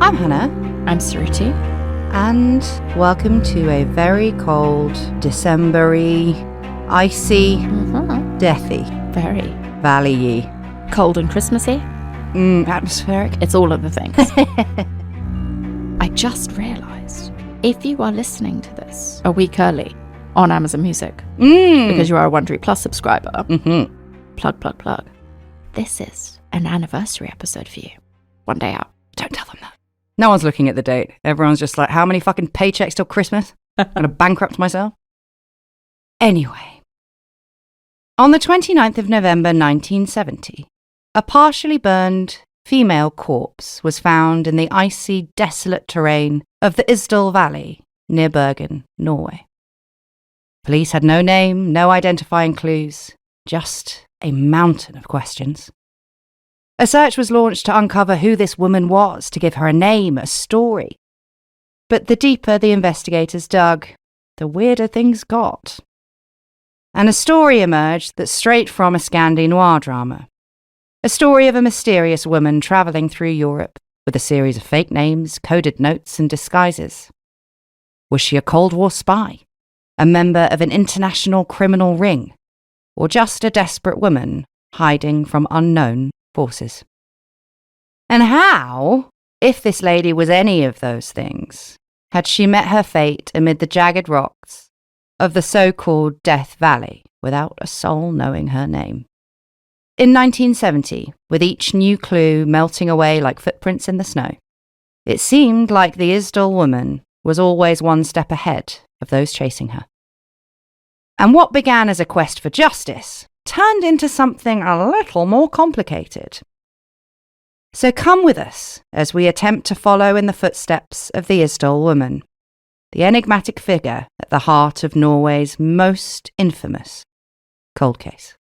I'm Hannah. I'm Saruti. And welcome to a very cold, December-y, icy, deathy, Very valley-y, cold and Christmassy. Atmospheric. It's all of the things. I just realised, if you are listening to this a week early on Amazon Music, because you are a Wondery Plus subscriber, plug, this is an anniversary episode for you. One day out. Don't tell them that. No one's looking at the date. Everyone's just like, how many fucking paychecks till Christmas? I'm going to bankrupt myself. Anyway. On the 29th of November 1970, a partially burned female corpse was found in the icy, desolate terrain of the Isdal Valley near Bergen, Norway. Police had no name, no identifying clues, just a mountain of questions. A search was launched to uncover who this woman was, to give her a name, a story. But the deeper the investigators dug, the weirder things got. And a story emerged that's straight from a Scandi noir drama. A story of a mysterious woman travelling through Europe with a series of fake names, coded notes and disguises. Was she a Cold War spy? A member of an international criminal ring? Or just a desperate woman hiding from unknown forces? And how, if this lady was any of those things, had she met her fate amid the jagged rocks of the so-called Death Valley without a soul knowing her name? In 1970, with each new clue melting away like footprints in the snow, it seemed like the Isdal Woman was always one step ahead of those chasing her. And what began as a quest for justice turned into something a little more complicated. So come with us as we attempt to follow in the footsteps of the Isdal Woman, the enigmatic figure at the heart of Norway's most infamous cold case.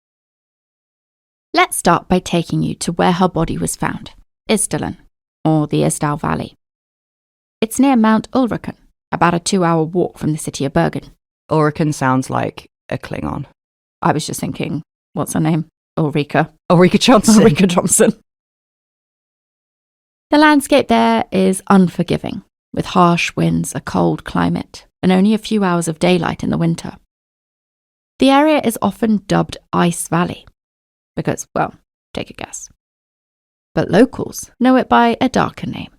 Let's start by taking you to where her body was found, Isdalen, or the Isdal Valley. It's near Mount Ulriken, about a 2-hour walk from the city of Bergen. Ulriken sounds like a Klingon. I was just thinking, what's her name? Ulrika Johnson. Ulrika Johnson. The landscape there is unforgiving, with harsh winds, a cold climate, and only a few hours of daylight in the winter. The area is often dubbed Ice Valley, because, well, take a guess. But locals know it by a darker name,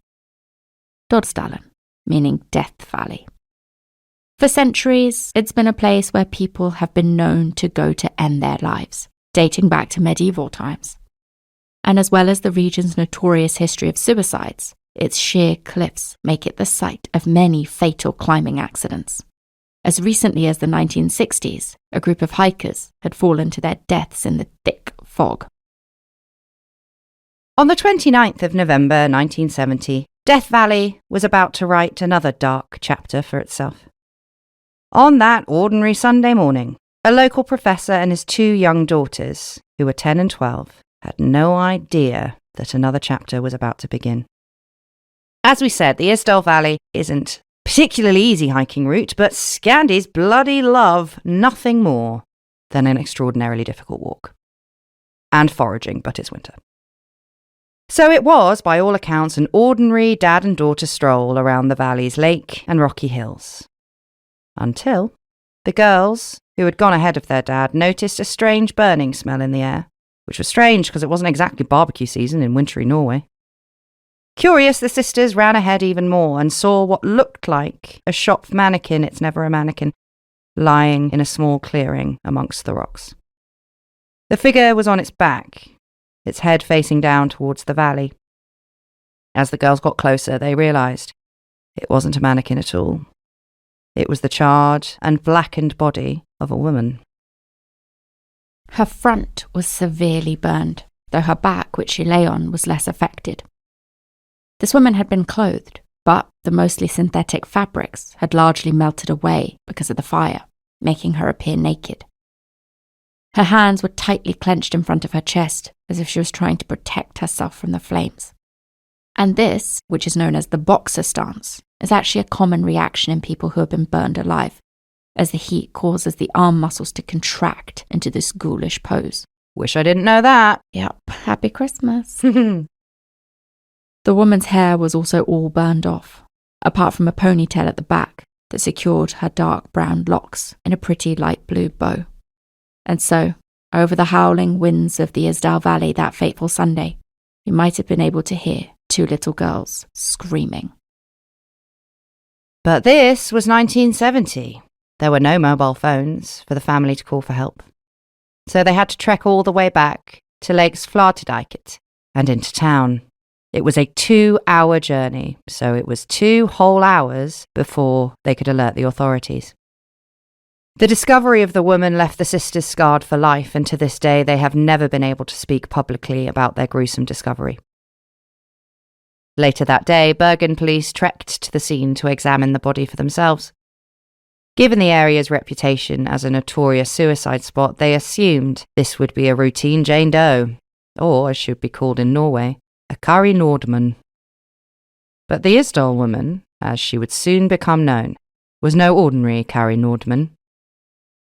Dødsdalen, meaning Death Valley. For centuries, it's been a place where people have been known to go to end their lives, dating back to medieval times. And as well as the region's notorious history of suicides, its sheer cliffs make it the site of many fatal climbing accidents. As recently as the 1960s, a group of hikers had fallen to their deaths in the thick fog. On the 29th of November 1970, Death Valley was about to write another dark chapter for itself. On that ordinary Sunday morning, a local professor and his 2 young daughters, who were 10 and 12, had no idea that another chapter was about to begin. As we said, the Isdal Valley isn't a particularly easy hiking route, but Scandis bloody love nothing more than an extraordinarily difficult walk. And foraging, but it's winter. So it was, by all accounts, an ordinary dad and daughter stroll around the valley's lake and rocky hills. Until the girls, who had gone ahead of their dad, noticed a strange burning smell in the air, which was strange because it wasn't exactly barbecue season in wintry Norway. Curious, the sisters ran ahead even more and saw what looked like a shop mannequin, it's never a mannequin, lying in a small clearing amongst the rocks. The figure was on its back, its head facing down towards the valley. As the girls got closer, they realised it wasn't a mannequin at all. It was the charred and blackened body of a woman. Her front was severely burned, though her back, which she lay on, was less affected. This woman had been clothed, but the mostly synthetic fabrics had largely melted away because of the fire, making her appear naked. Her hands were tightly clenched in front of her chest, as if she was trying to protect herself from the flames. And this, which is known as the boxer stance, is actually a common reaction in people who have been burned alive, as the heat causes the arm muscles to contract into this ghoulish pose. Wish I didn't know that. Yep, happy Christmas. The The woman's hair was also all burned off, apart from a ponytail at the back that secured her dark brown locks in a pretty light blue bow. And so, over the howling winds of the Isdal Valley that fateful Sunday, you might have been able to hear two little girls screaming. But this was 1970. There were no mobile phones for the family to call for help. So they had to trek all the way back to Lakes Flaterdijket and into town. It was a 2-hour journey, so it was 2 whole hours before they could alert the authorities. The discovery of the woman left the sisters scarred for life, and to this day they have never been able to speak publicly about their gruesome discovery. Later that day, Bergen police trekked to the scene to examine the body for themselves. Given the area's reputation as a notorious suicide spot, they assumed this would be a routine Jane Doe, or, as should be called in Norway, a Kari Nordmann. But the Isdal Woman, as she would soon become known, was no ordinary Kari Nordmann.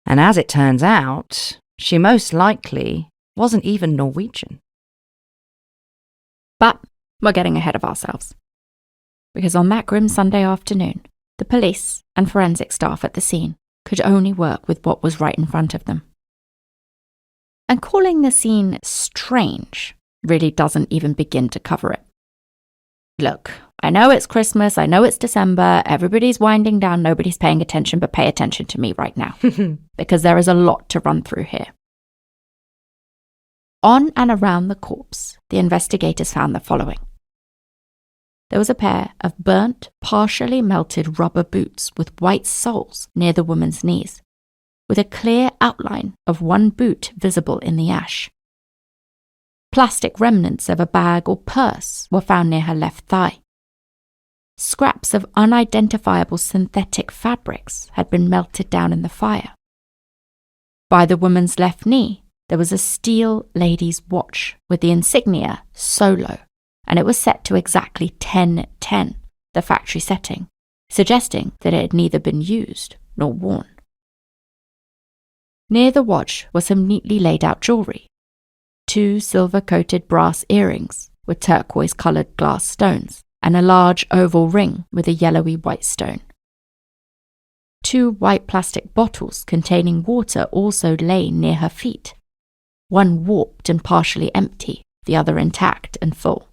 And as it turns out, she most likely wasn't even Norwegian. But we're getting ahead of ourselves. Because on that grim Sunday afternoon, the police and forensic staff at the scene could only work with what was right in front of them. And calling the scene strange really doesn't even begin to cover it. Look, I know it's Christmas, I know it's December, everybody's winding down, nobody's paying attention, but pay attention to me right now, because there is a lot to run through here. On and around the corpse, the investigators found the following. There was a pair of burnt, partially melted rubber boots with white soles near the woman's knees, with a clear outline of one boot visible in the ash. Plastic remnants of a bag or purse were found near her left thigh. Scraps of unidentifiable synthetic fabrics had been melted down in the fire. By the woman's left knee, there was a steel lady's watch with the insignia Solo, and it was set to exactly 10:10, the factory setting, suggesting that it had neither been used nor worn. Near the watch was some neatly laid out jewellery. 2 silver-coated brass earrings with turquoise-coloured glass stones, and a large oval ring with a yellowy white stone. 2 white plastic bottles containing water also lay near her feet, one warped and partially empty, the other intact and full.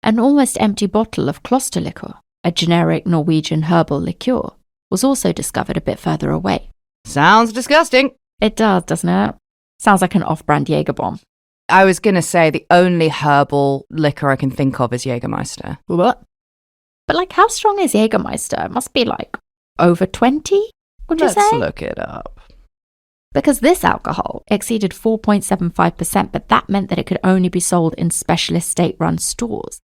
An almost empty bottle of klosterliquor, a generic Norwegian herbal liqueur, was also discovered a bit further away. Sounds disgusting. It does, doesn't it? Sounds like an off-brand Jaeger bomb. I was going to say the only herbal liquor I can think of is Jägermeister. What? But like, how strong is Jägermeister? It must be like over 20, would you say? Let's look it up. Because this alcohol exceeded 4.75%, but that meant that it could only be sold in specialist state-run stores.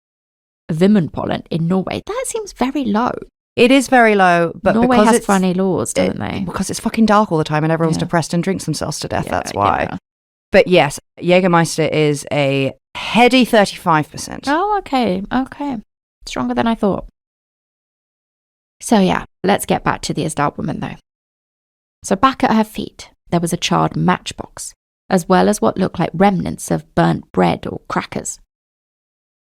Vinmonopolet in Norway, that seems very low. It is very low, but Norway because has funny laws, don't they? Because it's fucking dark all the time and everyone's depressed and drinks themselves to death, that's why. Yeah. But yes, Jägermeister is a heady 35%. Oh, okay. Stronger than I thought. So yeah, let's get back to the Isdal Woman though. So back at her feet, there was a charred matchbox, as well as what looked like remnants of burnt bread or crackers.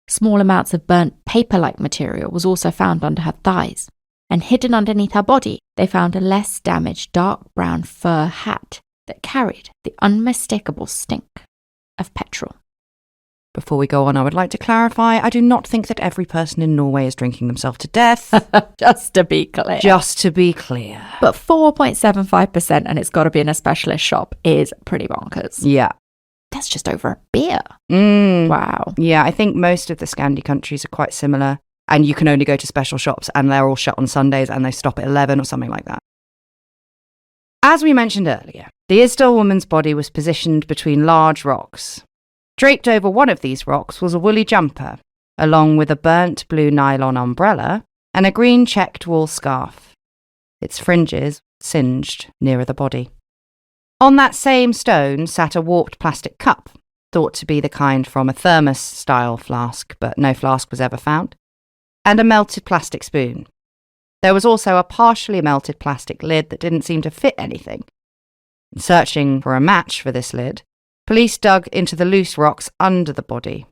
Small amounts of burnt paper-like material was also found under her thighs, and hidden underneath her body, they found a less damaged dark brown fur hat that carried the unmistakable stink of petrol. Before we go on, I would like to clarify, I do not think that every person in Norway is drinking themselves to death. Just to be clear. Just to be clear. But 4.75%, and it's got to be in a specialist shop, is pretty bonkers. Yeah. That's just over a beer. Wow. Yeah, I think most of the Scandi countries are quite similar, and you can only go to special shops, and they're all shut on Sundays, and they stop at 11 or something like that. As we mentioned earlier, the Isdal Woman's body was positioned between large rocks. Draped over one of these rocks was a woolly jumper, along with a burnt blue nylon umbrella and a green checked wool scarf. Its fringes singed nearer the body. On that same stone sat a warped plastic cup, thought to be the kind from a thermos-style flask, but no flask was ever found, and a melted plastic spoon. There was also a partially melted plastic lid that didn't seem to fit anything. Searching for a match for this lid, police dug into the loose rocks under the body.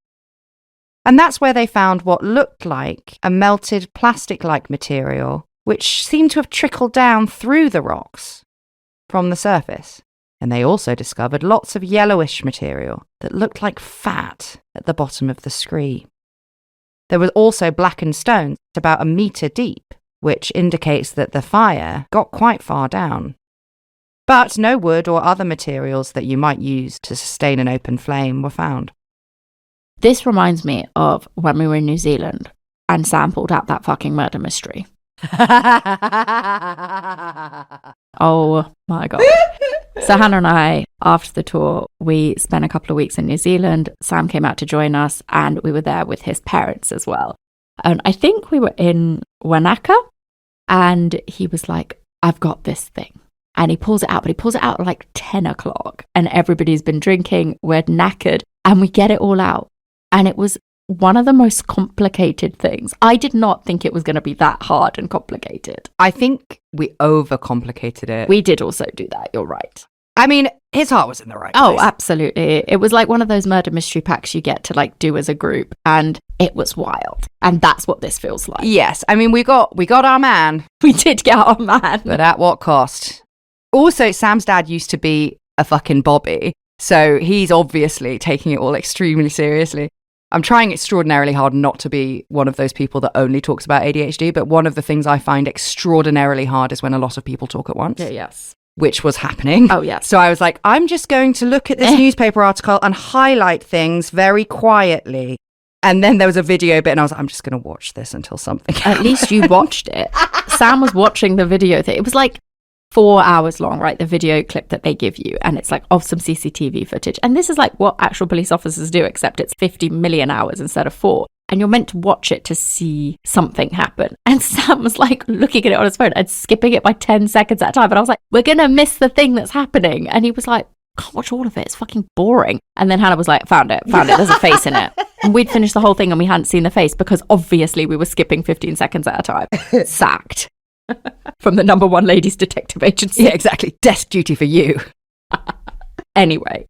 And that's where they found what looked like a melted plastic-like material, which seemed to have trickled down through the rocks from the surface. And they also discovered lots of yellowish material that looked like fat at the bottom of the scree. There was also blackened stone about 1 metre deep, which indicates that the fire got quite far down. But no wood or other materials that you might use to sustain an open flame were found. This reminds me of when we were in New Zealand and Sam pulled out that fucking murder mystery. Oh my God. So Hannah and I, after the tour, we spent a couple of weeks in New Zealand. Sam came out to join us and we were there with his parents as well. And I think we were in Wanaka and he was like, I've got this thing. And he pulls it out, but he pulls it out at like 10 o'clock and everybody's been drinking, we're knackered, and we get it all out. And it was one of the most complicated things. I did not think it was going to be that hard and complicated. I think we overcomplicated it. We did also do that, you're right. I mean, his heart was in the right place. Oh, absolutely. It was like one of those murder mystery packs you get to like do as a group, and it was wild. And that's what this feels like. Yes, I mean, we got our man. We did get our man. But at what cost? Also, Sam's dad used to be a fucking Bobby, so he's obviously taking it all extremely seriously. I'm trying extraordinarily hard not to be one of those people that only talks about ADHD, but one of the things I find extraordinarily hard is when a lot of people talk at once. Yes. Which was happening. Oh, yes. So I was like, I'm just going to look at this newspaper article and highlight things very quietly. And then there was a video bit and I was like, I'm just going to watch this until something happens. At least you watched it. Sam was watching the video thing. It was like 4 hours long, right? The video clip that they give you. And it's like of some CCTV footage. And this is like what actual police officers do, except it's 50 million hours instead of 4. And you're meant to watch it to see something happen. And Sam was like looking at it on his phone and skipping it by 10 seconds at a time. And I was like, we're going to miss the thing that's happening. And he was like, can't watch all of it. It's fucking boring. And then Hannah was like, found it. There's a face in it. And we'd finished the whole thing and we hadn't seen the face because obviously we were skipping 15 seconds at a time. Sacked. From the number 1 ladies detective agency. Yeah, exactly. Desk duty for you. Anyway.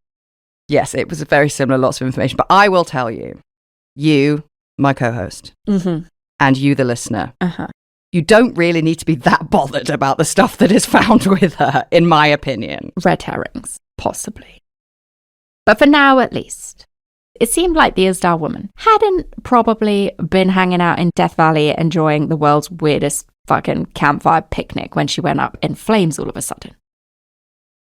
Yes, it was very similar, lots of information. But I will tell you, you, my co-host, and you, the listener, you don't really need to be that bothered about the stuff that is found with her, in my opinion. Red herrings, possibly. But for now, at least, it seemed like the Isdal Woman hadn't probably been hanging out in Death Valley enjoying the world's weirdest fucking campfire picnic when she went up in flames all of a sudden.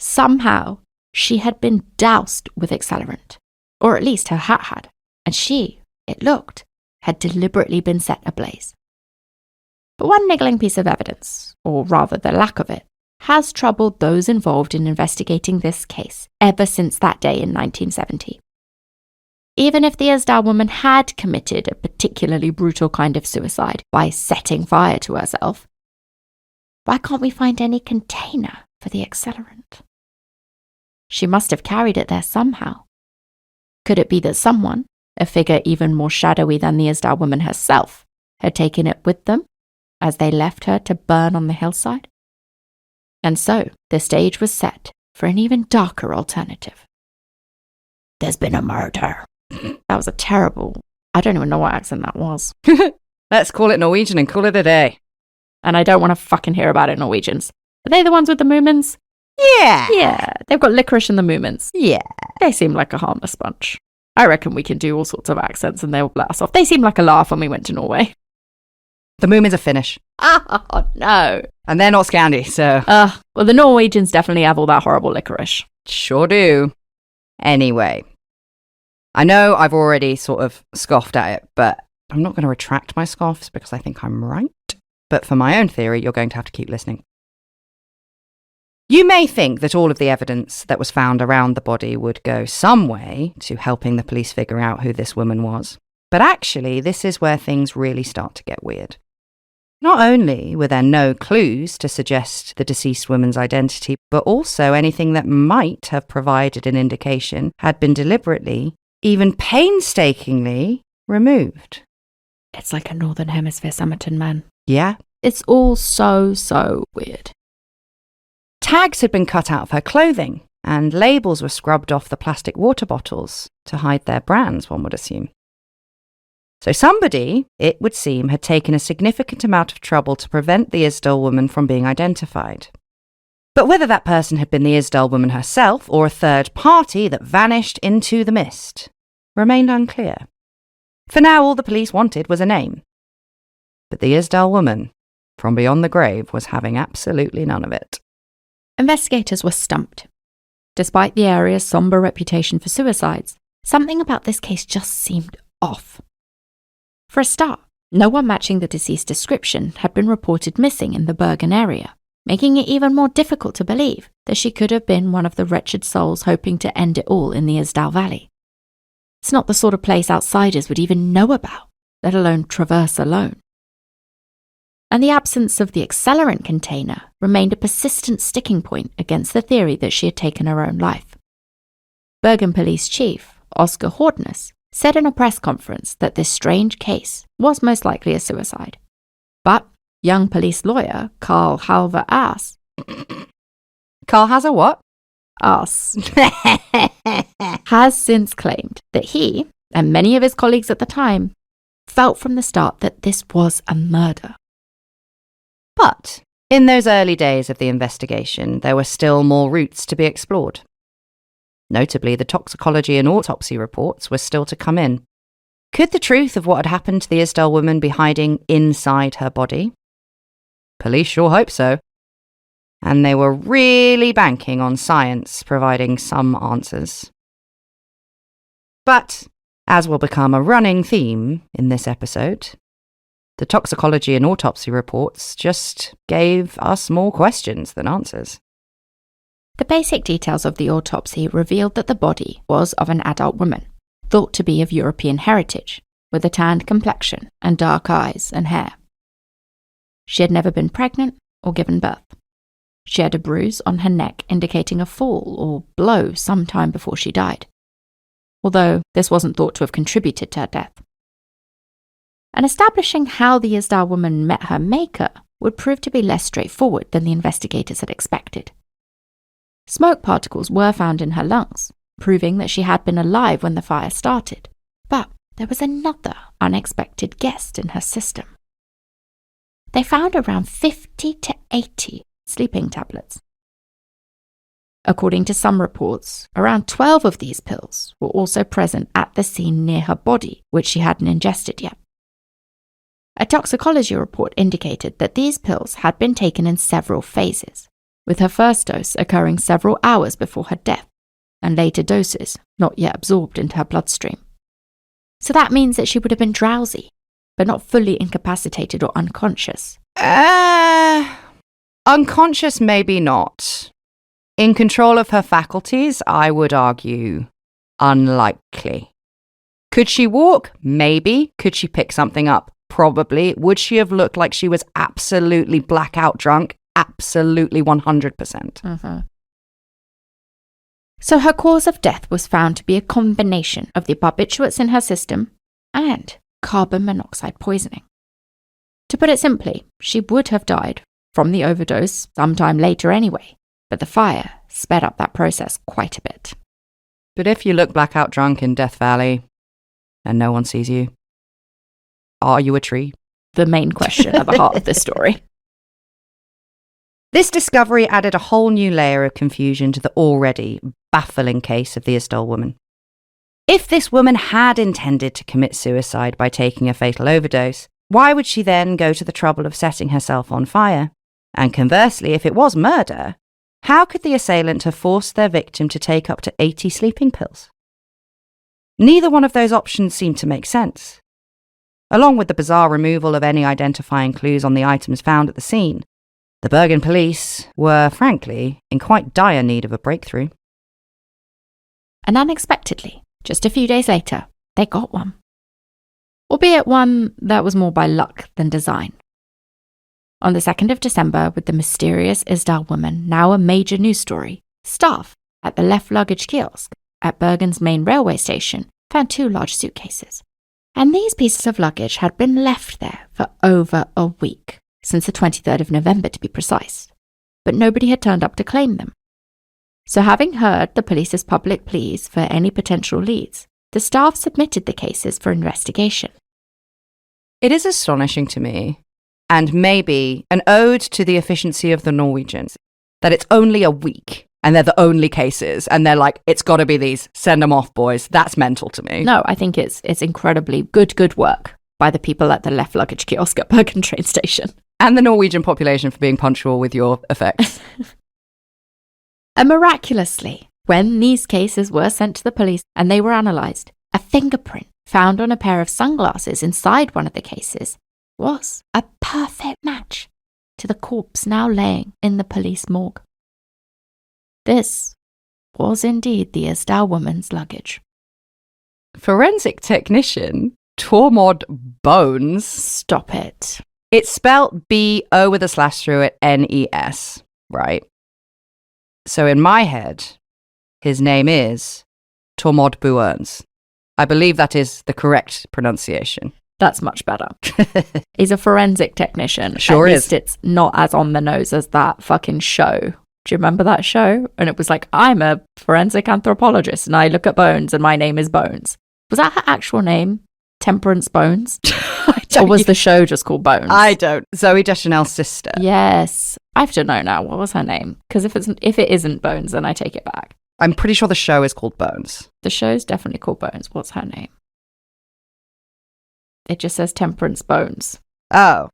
Somehow, she had been doused with accelerant, or at least her hat had, and she, it looked, had deliberately been set ablaze. But one niggling piece of evidence, or rather the lack of it, has troubled those involved in investigating this case ever since that day in 1970. Even if the Isdal Woman had committed a particularly brutal kind of suicide by setting fire to herself, why can't we find any container for the accelerant? She must have carried it there somehow. Could it be that someone, a figure even more shadowy than the Isdal Woman herself, had taken it with them as they left her to burn on the hillside? And so the stage was set for an even darker alternative. There's been a murder. That was a terrible, I don't even know what accent that was. Let's call it Norwegian and call it a day. And I don't want to fucking hear about it, Norwegians. Are they the ones with the moomins? Yeah. Yeah, they've got licorice in the moomins. Yeah. They seem like a harmless bunch. I reckon we can do all sorts of accents and they'll let us off. They seemed like a laugh when we went to Norway. The moomins are Finnish. Oh, no. And they're not Scandi, so... Well, the Norwegians definitely have all that horrible licorice. Sure do. Anyway. I know I've already sort of scoffed at it, but I'm not going to retract my scoffs because I think I'm right. But for my own theory, you're going to have to keep listening. You may think that all of the evidence that was found around the body would go some way to helping the police figure out who this woman was. But actually, this is where things really start to get weird. Not only were there no clues to suggest the deceased woman's identity, but also anything that might have provided an indication had been deliberately, even painstakingly, removed. It's like a Northern Hemisphere Somerton man. Yeah. It's all so weird. Tags had been cut out of her clothing, and labels were scrubbed off the plastic water bottles to hide their brands, one would assume. So somebody, it would seem, had taken a significant amount of trouble to prevent the Isdal woman from being identified. But whether that person had been the Isdal woman herself or a third party that vanished into the mist remained unclear. For now, all the police wanted was a name. But the Isdal woman from beyond the grave was having absolutely none of it. Investigators were stumped. Despite the area's somber reputation for suicides, something about this case just seemed off. For a start, no one matching the deceased description had been reported missing in the Bergen area, making it even more difficult to believe that she could have been one of the wretched souls hoping to end it all in the Isdal Valley. It's not the sort of place outsiders would even know about, let alone traverse alone. And the absence of the accelerant container remained a persistent sticking point against the theory that she had taken her own life. Bergen Police Chief Oscar Hordness said in a press conference that this strange case was most likely a suicide. But young police lawyer Carl Halvar Aas Carl has a what? Aas has since claimed that he, and many of his colleagues at the time, felt from the start that this was a murder. But in those early days of the investigation, there were still more routes to be explored. Notably, the toxicology and autopsy reports were still to come in. Could the truth of what had happened to the Isdal woman be hiding inside her body? Police sure hope so. And they were really banking on science providing some answers. But, as will become a running theme in this episode, the toxicology and autopsy reports just gave us more questions than answers. The basic details of the autopsy revealed that the body was of an adult woman, thought to be of European heritage, with a tanned complexion and dark eyes and hair. She had never been pregnant or given birth. She had a bruise on her neck indicating a fall or blow sometime before she died, although this wasn't thought to have contributed to her death. And establishing how the Isdal woman met her maker would prove to be less straightforward than the investigators had expected. Smoke particles were found in her lungs, proving that she had been alive when the fire started. But there was another unexpected guest in her system. They found around 50 to 80 sleeping tablets. According to some reports, around 12 of these pills were also present at the scene near her body, which she hadn't ingested yet. A toxicology report indicated that these pills had been taken in several phases, with her first dose occurring several hours before her death, and later doses not yet absorbed into her bloodstream. So that means that she would have been drowsy, but not fully incapacitated or unconscious. Unconscious, maybe not. In control of her faculties, I would argue unlikely. Could she walk? Maybe. Could she pick something up? Probably. Would she have looked like she was absolutely blackout drunk? Absolutely 100%. So her cause of death was found to be a combination of the barbiturates in her system and carbon monoxide poisoning. To put it simply, she would have died from the overdose sometime later anyway, but the fire sped up that process quite a bit. But if you look blackout drunk in Death Valley and no one sees you, are you a tree? The main question at the heart of this story. This discovery added a whole new layer of confusion to the already baffling case of the Isdal woman. If this woman had intended to commit suicide by taking a fatal overdose, why would she then go to the trouble of setting herself on fire? And conversely, if it was murder, how could the assailant have forced their victim to take up to 80 sleeping pills? Neither one of those options seemed to make sense. Along with the bizarre removal of any identifying clues on the items found at the scene, the Bergen police were, frankly, in quite dire need of a breakthrough. And unexpectedly, just a few days later, they got one. Albeit one that was more by luck than design. On the 2nd of December, with the mysterious Isdal woman now a major news story, staff at the left luggage kiosk at Bergen's main railway station found 2 large suitcases. And these pieces of luggage had been left there for over a week, since the 23rd of November to be precise, but nobody had turned up to claim them. So having heard the police's public pleas for any potential leads, the staff submitted the cases for investigation. It is astonishing to me, and maybe an ode to the efficiency of the Norwegians, that it's only a week and they're the only cases and they're like, it's got to be these, send them off, boys. That's mental to me. No, I think it's incredibly good work by the people at the left luggage kiosk at Bergen train station. And the Norwegian population for being punctual with your effects. And miraculously, when these cases were sent to the police and they were analysed, a fingerprint found on a pair of sunglasses inside one of the cases was a perfect match to the corpse now laying in the police morgue. This was indeed the Isdal woman's luggage. Forensic technician Tormod Bones. Stop it. It's spelt B-O with a slash through it, N-E-S, right? So in my head, his name is Tormod Bones. I believe that is the correct pronunciation. That's much better. He's a forensic technician. Sure At is. least it's not as on the nose as that fucking show. Do you remember that show? And it was like, I'm a forensic anthropologist and I look at bones and my name is Bones. Was that her actual name? Temperance Bones? Or was the show just called Bones? I don't. Zoe Deschanel's sister. Yes. I have to know now. What was her name? Because if it isn't Bones, then I take it back. I'm pretty sure the show is called Bones. The show's definitely called Bones. What's her name? It just says Temperance Bones. Oh.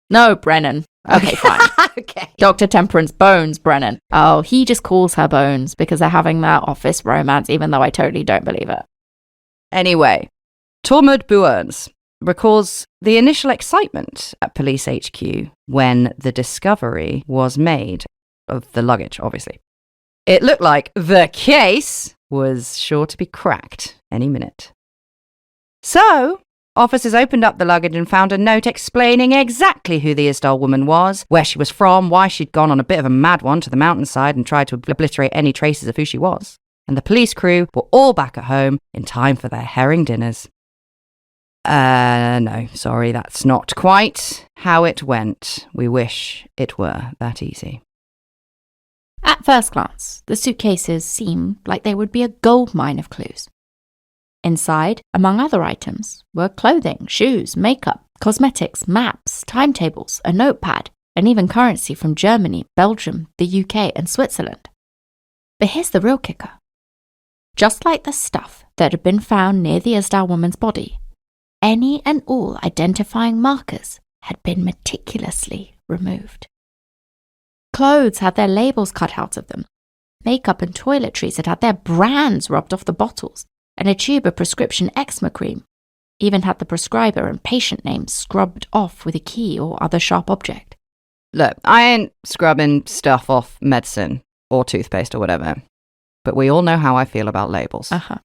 No, Brennan. Okay, fine. Okay. Dr. Temperance Bones, Brennan. Oh, he just calls her Bones because they're having that office romance, even though I totally don't believe it. Anyway, Tormod Bones recalls the initial excitement at Police HQ when the discovery was made of the luggage, obviously. It looked like the case was sure to be cracked any minute. So, officers opened up the luggage and found a note explaining exactly who the Isdal woman was, where she was from, why she'd gone on a bit of a mad one to the mountainside and tried to obliterate any traces of who she was. And the police crew were all back at home in time for their herring dinners. No, sorry, that's not quite how it went. We wish it were that easy. At first glance, the suitcases seemed like they would be a goldmine of clues. Inside, among other items, were clothing, shoes, makeup, cosmetics, maps, timetables, a notepad, and even currency from Germany, Belgium, the UK, and Switzerland. But here's the real kicker. Just like the stuff that had been found near the Isdal woman's body, any and all identifying markers had been meticulously removed. Clothes had their labels cut out of them. Makeup and toiletries had their brands rubbed off the bottles, and a tube of prescription eczema cream even had the prescriber and patient names scrubbed off with a key or other sharp object. Look, I ain't scrubbing stuff off medicine or toothpaste or whatever, but we all know how I feel about labels. Uh-huh.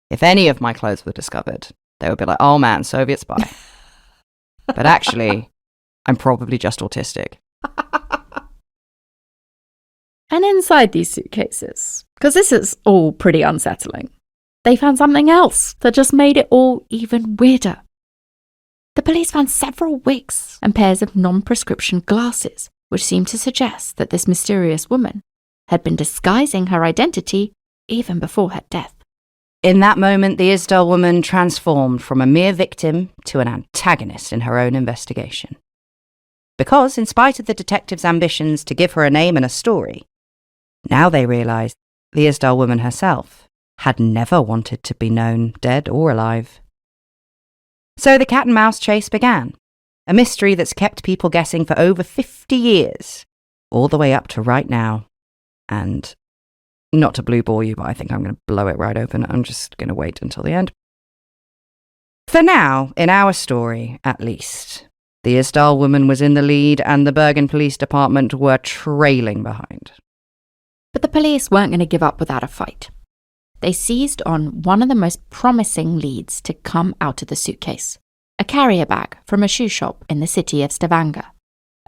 If any of my clothes were discovered, they would be like, oh man, Soviet spy. But actually, I'm probably just autistic. And inside these suitcases, because this is all pretty unsettling, they found something else that just made it all even weirder. The police found several wigs and pairs of non-prescription glasses, which seemed to suggest that this mysterious woman had been disguising her identity even before her death. In that moment, the Isdal woman transformed from a mere victim to an antagonist in her own investigation. Because, in spite of the detectives' ambitions to give her a name and a story, now they realised the Isdal woman herself had never wanted to be known dead or alive. So the cat and mouse chase began, a mystery that's kept people guessing for over 50 years, all the way up to right now. And not to blue ball you, but I think I'm going to blow it right open. I'm just going to wait until the end. For now, in our story, at least, the Isdal woman was in the lead and the Bergen Police Department were trailing behind. But the police weren't going to give up without a fight. They seized on one of the most promising leads to come out of the suitcase, a carrier bag from a shoe shop in the city of Stavanger,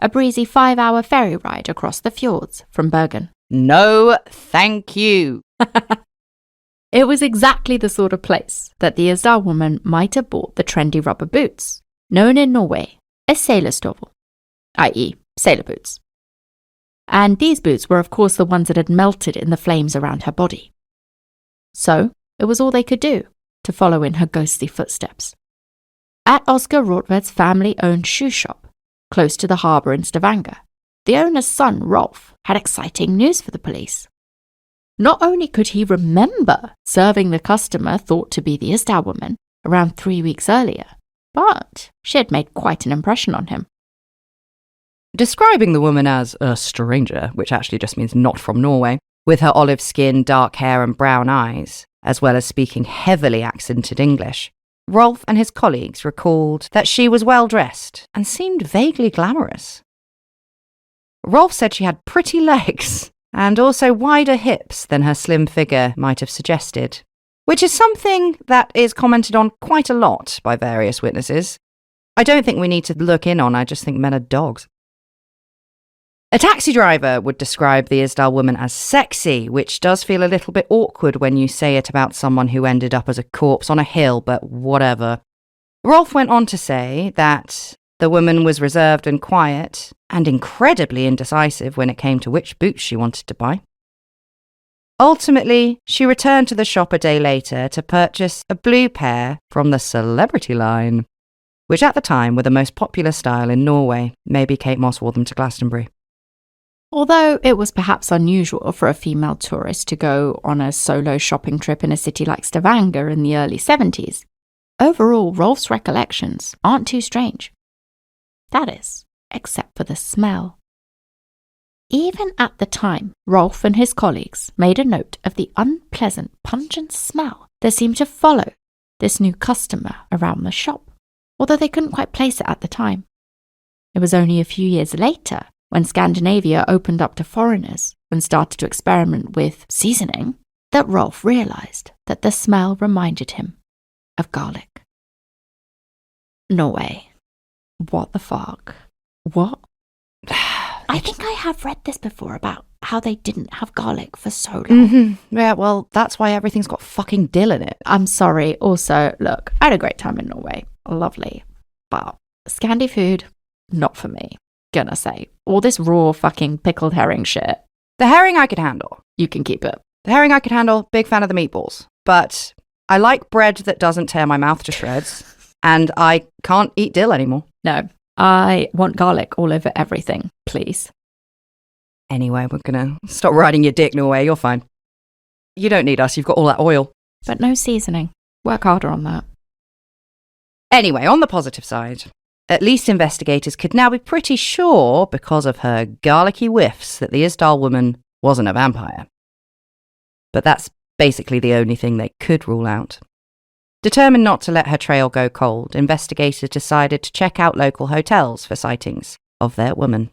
a breezy 5-hour ferry ride across the fjords from Bergen. No, thank you. It was exactly the sort of place that the Isdal woman might have bought the trendy rubber boots, known in Norway as sailorstøvel, i.e. sailor boots. And these boots were of course the ones that had melted in the flames around her body. So it was all they could do to follow in her ghostly footsteps. At Oscar Rortved's family-owned shoe shop, close to the harbour in Stavanger, the owner's son, Rolf, had exciting news for the police. Not only could he remember serving the customer thought to be the Isdal Woman around 3 weeks earlier, but she had made quite an impression on him. Describing the woman as a stranger, which actually just means not from Norway, with her olive skin, dark hair and brown eyes, as well as speaking heavily accented English, Rolf and his colleagues recalled that she was well-dressed and seemed vaguely glamorous. Rolf said she had pretty legs and also wider hips than her slim figure might have suggested, which is something that is commented on quite a lot by various witnesses. I don't think we need to look in on, I just think men are dogs. A taxi driver would describe the Isdal Woman as sexy, which does feel a little bit awkward when you say it about someone who ended up as a corpse on a hill, but whatever. Rolf went on to say that the woman was reserved and quiet, and incredibly indecisive when it came to which boots she wanted to buy. Ultimately, she returned to the shop a day later to purchase a blue pair from the Celebrity line, which at the time were the most popular style in Norway. Maybe Kate Moss wore them to Glastonbury. Although it was perhaps unusual for a female tourist to go on a solo shopping trip in a city like Stavanger in the early 70s, overall Rolf's recollections aren't too strange. That is, except for the smell. Even at the time, Rolf and his colleagues made a note of the unpleasant, pungent smell that seemed to follow this new customer around the shop, although they couldn't quite place it at the time. It was only a few years later, when Scandinavia opened up to foreigners and started to experiment with seasoning, that Rolf realised that the smell reminded him of garlic. Norway. What the fuck? What? I think I have read this before about how they didn't have garlic for so long. Mm-hmm. Yeah, well, that's why everything's got fucking dill in it. I'm sorry. Also, look, I had a great time in Norway. Lovely. But Scandi food, not for me. Gonna say. All this raw fucking pickled herring shit. The herring I could handle. You can keep it. The herring I could handle, big fan of the meatballs. But I like bread that doesn't tear my mouth to shreds. And I can't eat dill anymore. No, I want garlic all over everything, please. Anyway, we're gonna stop riding your dick, Norway. You're fine. You don't need us. You've got all that oil. But no seasoning. Work harder on that. Anyway, on the positive side, at least investigators could now be pretty sure, because of her garlicky whiffs, that the Isdal Woman wasn't a vampire. But that's basically the only thing they could rule out. Determined not to let her trail go cold, investigators decided to check out local hotels for sightings of their woman.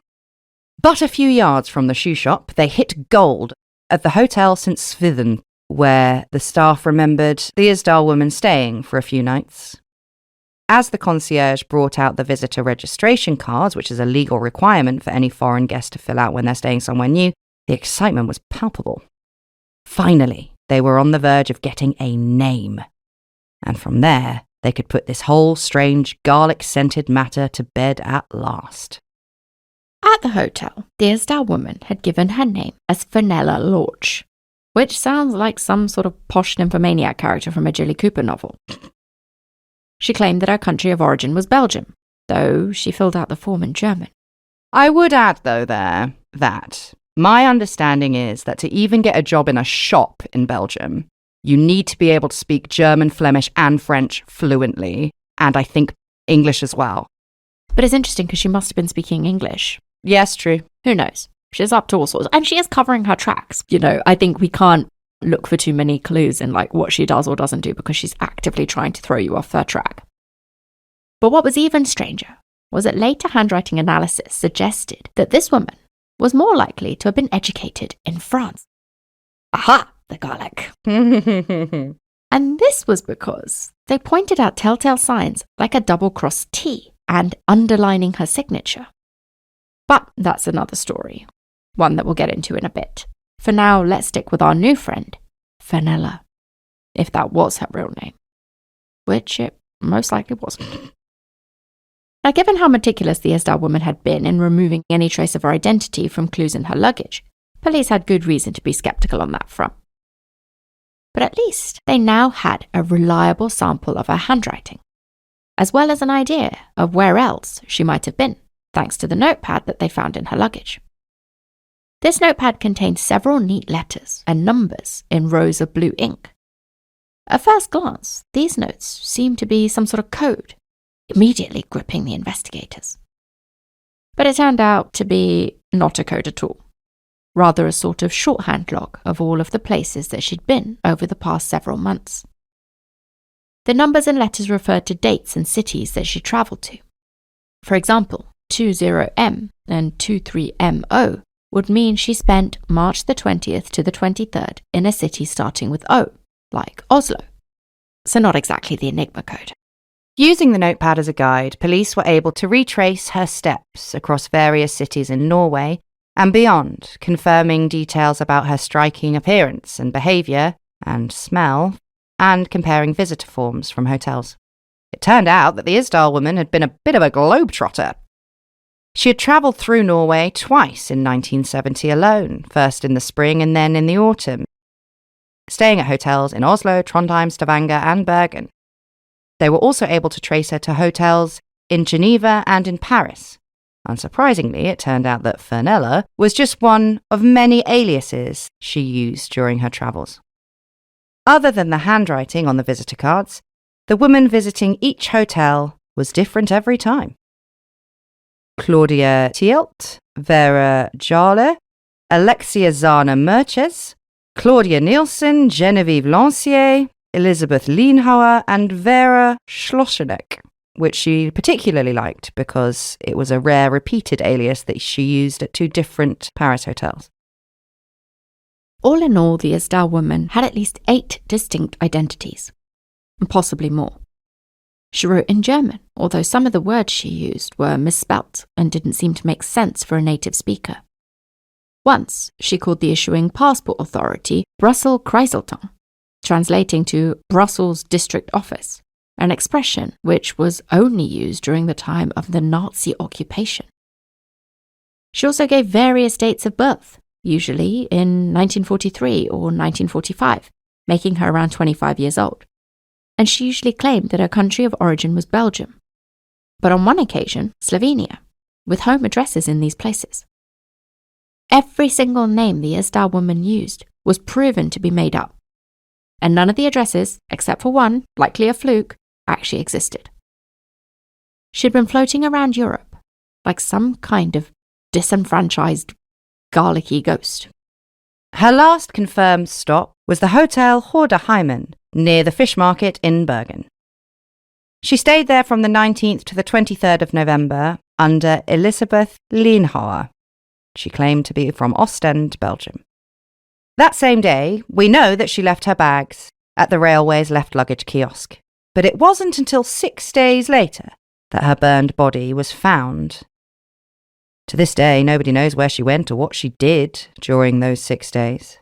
But a few yards from the shoe shop, they hit gold at the Hotel St. Svithin, where the staff remembered the Isdal Woman staying for a few nights. As the concierge brought out the visitor registration cards, which is a legal requirement for any foreign guest to fill out when they're staying somewhere new, the excitement was palpable. Finally, they were on the verge of getting a name. And from there, they could put this whole strange garlic-scented matter to bed at last. At the hotel, the Isdal Woman had given her name as Fenella Lorch, which sounds like some sort of posh nymphomaniac character from a Jilly Cooper novel. She claimed that her country of origin was Belgium, though she filled out the form in German. I would add, though, there, that my understanding is that to even get a job in a shop in Belgium, you need to be able to speak German, Flemish, and French fluently, and I think English as well. But it's interesting because she must have been speaking English. Yes, true. Who knows? She's up to all sorts. And she is covering her tracks. You know, I think we can't look for too many clues in like what she does or doesn't do because she's actively trying to throw you off her track. But what was even stranger was that later handwriting analysis suggested that this woman was more likely to have been educated in France. Aha! The garlic. And this was because they pointed out telltale signs like a double-cross T and underlining her signature. But that's another story, one that we'll get into in a bit. For now, let's stick with our new friend, Fenella, if that was her real name, which it most likely wasn't. Now, given how meticulous the Isdal Woman had been in removing any trace of her identity from clues in her luggage, police had good reason to be skeptical on that front. But at least they now had a reliable sample of her handwriting. as well as an idea of where else she might have been, thanks to the notepad that they found in her luggage. This notepad contained several neat letters and numbers in rows of blue ink. At first glance, these notes seemed to be some sort of code, immediately gripping the investigators. But it turned out to be not a code at all, rather a sort of shorthand log of all of the places that she'd been over the past several months. The numbers and letters referred to dates and cities that she travelled to. For example, 20M and 23MO would mean she spent March the 20th to the 23rd in a city starting with O, like Oslo. So not exactly the Enigma code. Using the notepad as a guide, police were able to retrace her steps across various cities in Norway and beyond, confirming details about her striking appearance and behaviour and smell, and comparing visitor forms from hotels. It turned out that the Isdal Woman had been a bit of a globetrotter. She had travelled through Norway twice in 1970 alone, first in the spring and then in the autumn, staying at hotels in Oslo, Trondheim, Stavanger and Bergen. They were also able to trace her to hotels in Geneva and in Paris. Unsurprisingly, it turned out that Fernella was just one of many aliases she used during her travels. Other than the handwriting on the visitor cards, the woman visiting each hotel was different every time. Claudia Tielt, Vera Jarle, Alexia Zana Merches, Claudia Nielsen, Genevieve Lancier, Elizabeth Lienhauer, and Vera Schlosseneck, which she particularly liked because it was a rare repeated alias that she used at 2 different Paris hotels. All in all, the Isdal Woman had at least 8 distinct identities, and possibly more. She wrote in German, although some of the words she used were misspelt and didn't seem to make sense for a native speaker. Once, she called the issuing passport authority Brussels Kreiselton, translating to Brussels District Office, an expression which was only used during the time of the Nazi occupation. She also gave various dates of birth, usually in 1943 or 1945, making her around 25 years old. And she usually claimed that her country of origin was Belgium, but on one occasion, Slovenia, with home addresses in these places. Every single name the Isdal Woman used was proven to be made up, and none of the addresses, except for one, likely a fluke, actually existed. She'd been floating around Europe like some kind of disenfranchised, garlicky ghost. Her last confirmed stop was the Hotel Hordeheimen, near the fish market in Bergen. She stayed there from the 19th to the 23rd of November under Elisabeth Lienhauer. She claimed to be from Ostend, Belgium. That same day, we know that she left her bags at the railway's left luggage kiosk, but it wasn't until 6 days later that her burned body was found. To this day, nobody knows where she went or what she did during those 6 days.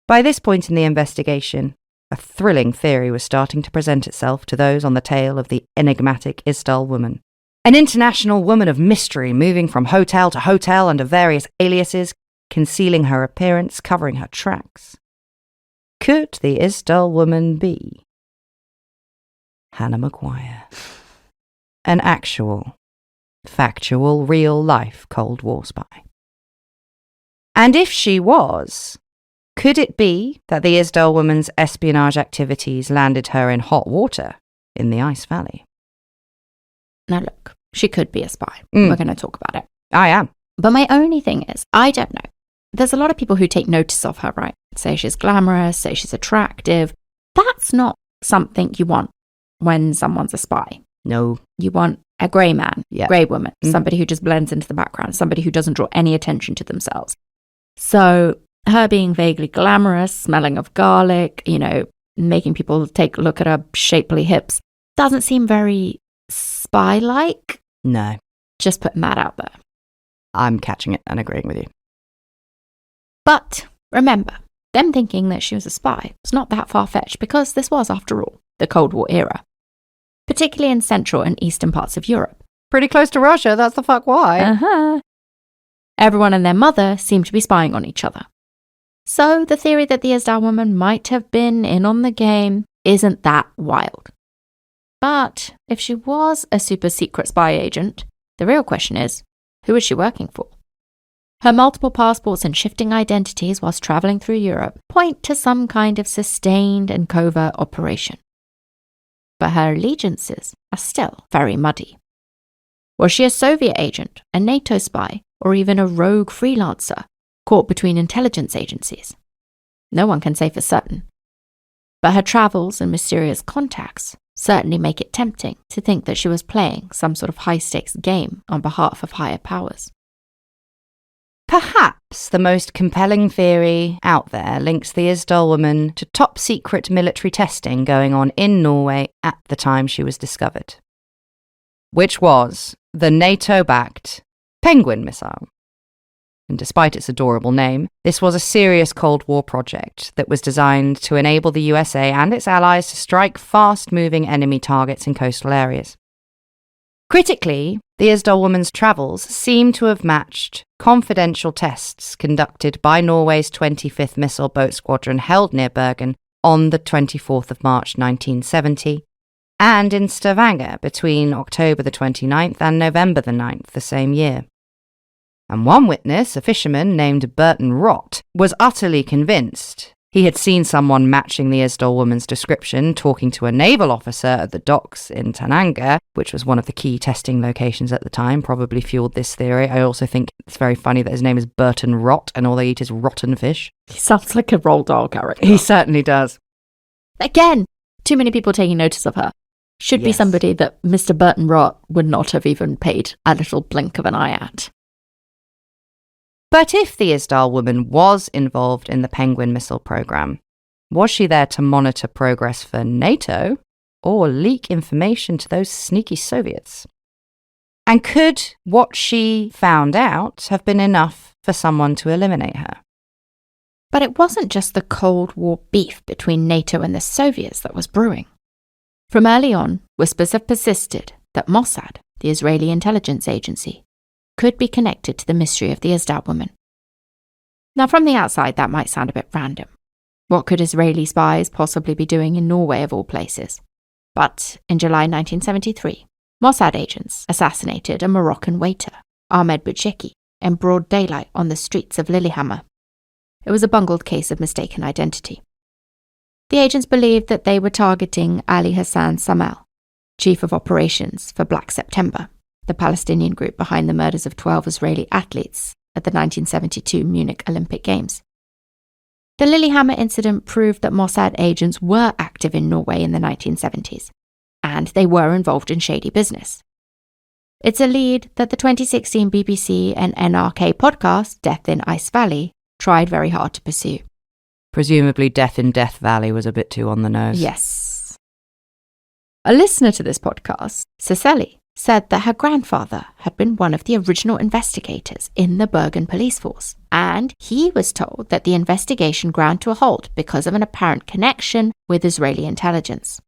By this point in the investigation, a thrilling theory was starting to present itself to those on the tail of the enigmatic Isdal Woman. An international woman of mystery moving from hotel to hotel under various aliases, concealing her appearance, covering her tracks. Could the Isdal Woman be Hannah Maguire? An actual, factual, real-life Cold War spy? And if she was, could it be that the Isdal Woman's espionage activities landed her in hot water in the Ice Valley? Now look, she could be a spy. We're going to talk about it. I am. But my only thing is, I don't know. There's a lot of people who take notice of her, right? Say she's glamorous, say she's attractive. That's not something you want when someone's a spy. No. You want a grey man, grey woman, somebody who just blends into the background, somebody who doesn't draw any attention to themselves. So her being vaguely glamorous, smelling of garlic, making people take a look at her shapely hips, doesn't seem very spy-like. No. Just putting that out there. I'm catching it and agreeing with you. But remember, them thinking that she was a spy was not that far-fetched because this was, after all, the Cold War era, particularly in Central and Eastern parts of Europe. Pretty close to Russia, that's the fuck why. Everyone and their mother seemed to be spying on each other. So the theory that the Isdal Woman might have been in on the game isn't that wild. But if she was a super secret spy agent, the real question is, who is she working for? Her multiple passports and shifting identities whilst travelling through Europe point to some kind of sustained and covert operation. But her allegiances are still very muddy. Was she a Soviet agent, a NATO spy, or even a rogue freelancer caught between intelligence agencies? No one can say for certain. But her travels and mysterious contacts certainly make it tempting to think that she was playing some sort of high-stakes game on behalf of higher powers. Perhaps the most compelling theory out there links the Isdal Woman to top-secret military testing going on in Norway at the time she was discovered, which was the NATO-backed Penguin missile. And despite its adorable name, this was a serious Cold War project that was designed to enable the USA and its allies to strike fast-moving enemy targets in coastal areas. Critically, the Isdal Woman's travels seem to have matched confidential tests conducted by Norway's 25th Missile Boat Squadron held near Bergen on the 24th of March 1970, and in Stavanger between October the 29th and November the 9th the same year. And one witness, a fisherman named Burton Rott, was utterly convinced he had seen someone matching the Isdal Woman's description talking to a naval officer at the docks in Tananger, which was one of the key testing locations at the time, probably fueled this theory. I also think it's very funny that his name is Burton Rott and all they eat is rotten fish. He sounds like a Roald Dahl character. He certainly does. Again, too many people taking notice of her. Should be somebody that Mr. Burton Rott would not have even paid a little blink of an eye at. But if the Isdal Woman was involved in the Penguin missile program, was she there to monitor progress for NATO or leak information to those sneaky Soviets? And could what she found out have been enough for someone to eliminate her? But it wasn't just the Cold War beef between NATO and the Soviets that was brewing. From early on, whispers have persisted that Mossad, the Israeli intelligence agency, could be connected to the mystery of the Isdal Woman. Now, from the outside, that might sound a bit random. What could Israeli spies possibly be doing in Norway of all places? But in July 1973, Mossad agents assassinated a Moroccan waiter, Ahmed Boucheki, in broad daylight on the streets of Lillehammer. It was a bungled case of mistaken identity. The agents believed that they were targeting Ali Hassan Samel, chief of operations for Black September, the Palestinian group behind the murders of 12 Israeli athletes at the 1972 Munich Olympic Games. The Lillehammer incident proved that Mossad agents were active in Norway in the 1970s, and they were involved in shady business. It's a lead that the 2016 BBC and NRK podcast, Death in Ice Valley, tried very hard to pursue. Presumably Death in Death Valley was a bit too on the nose. Yes. A listener to this podcast, Cecily, said that her grandfather had been one of the original investigators in the Bergen police force, and he was told that the investigation ground to a halt because of an apparent connection with Israeli intelligence.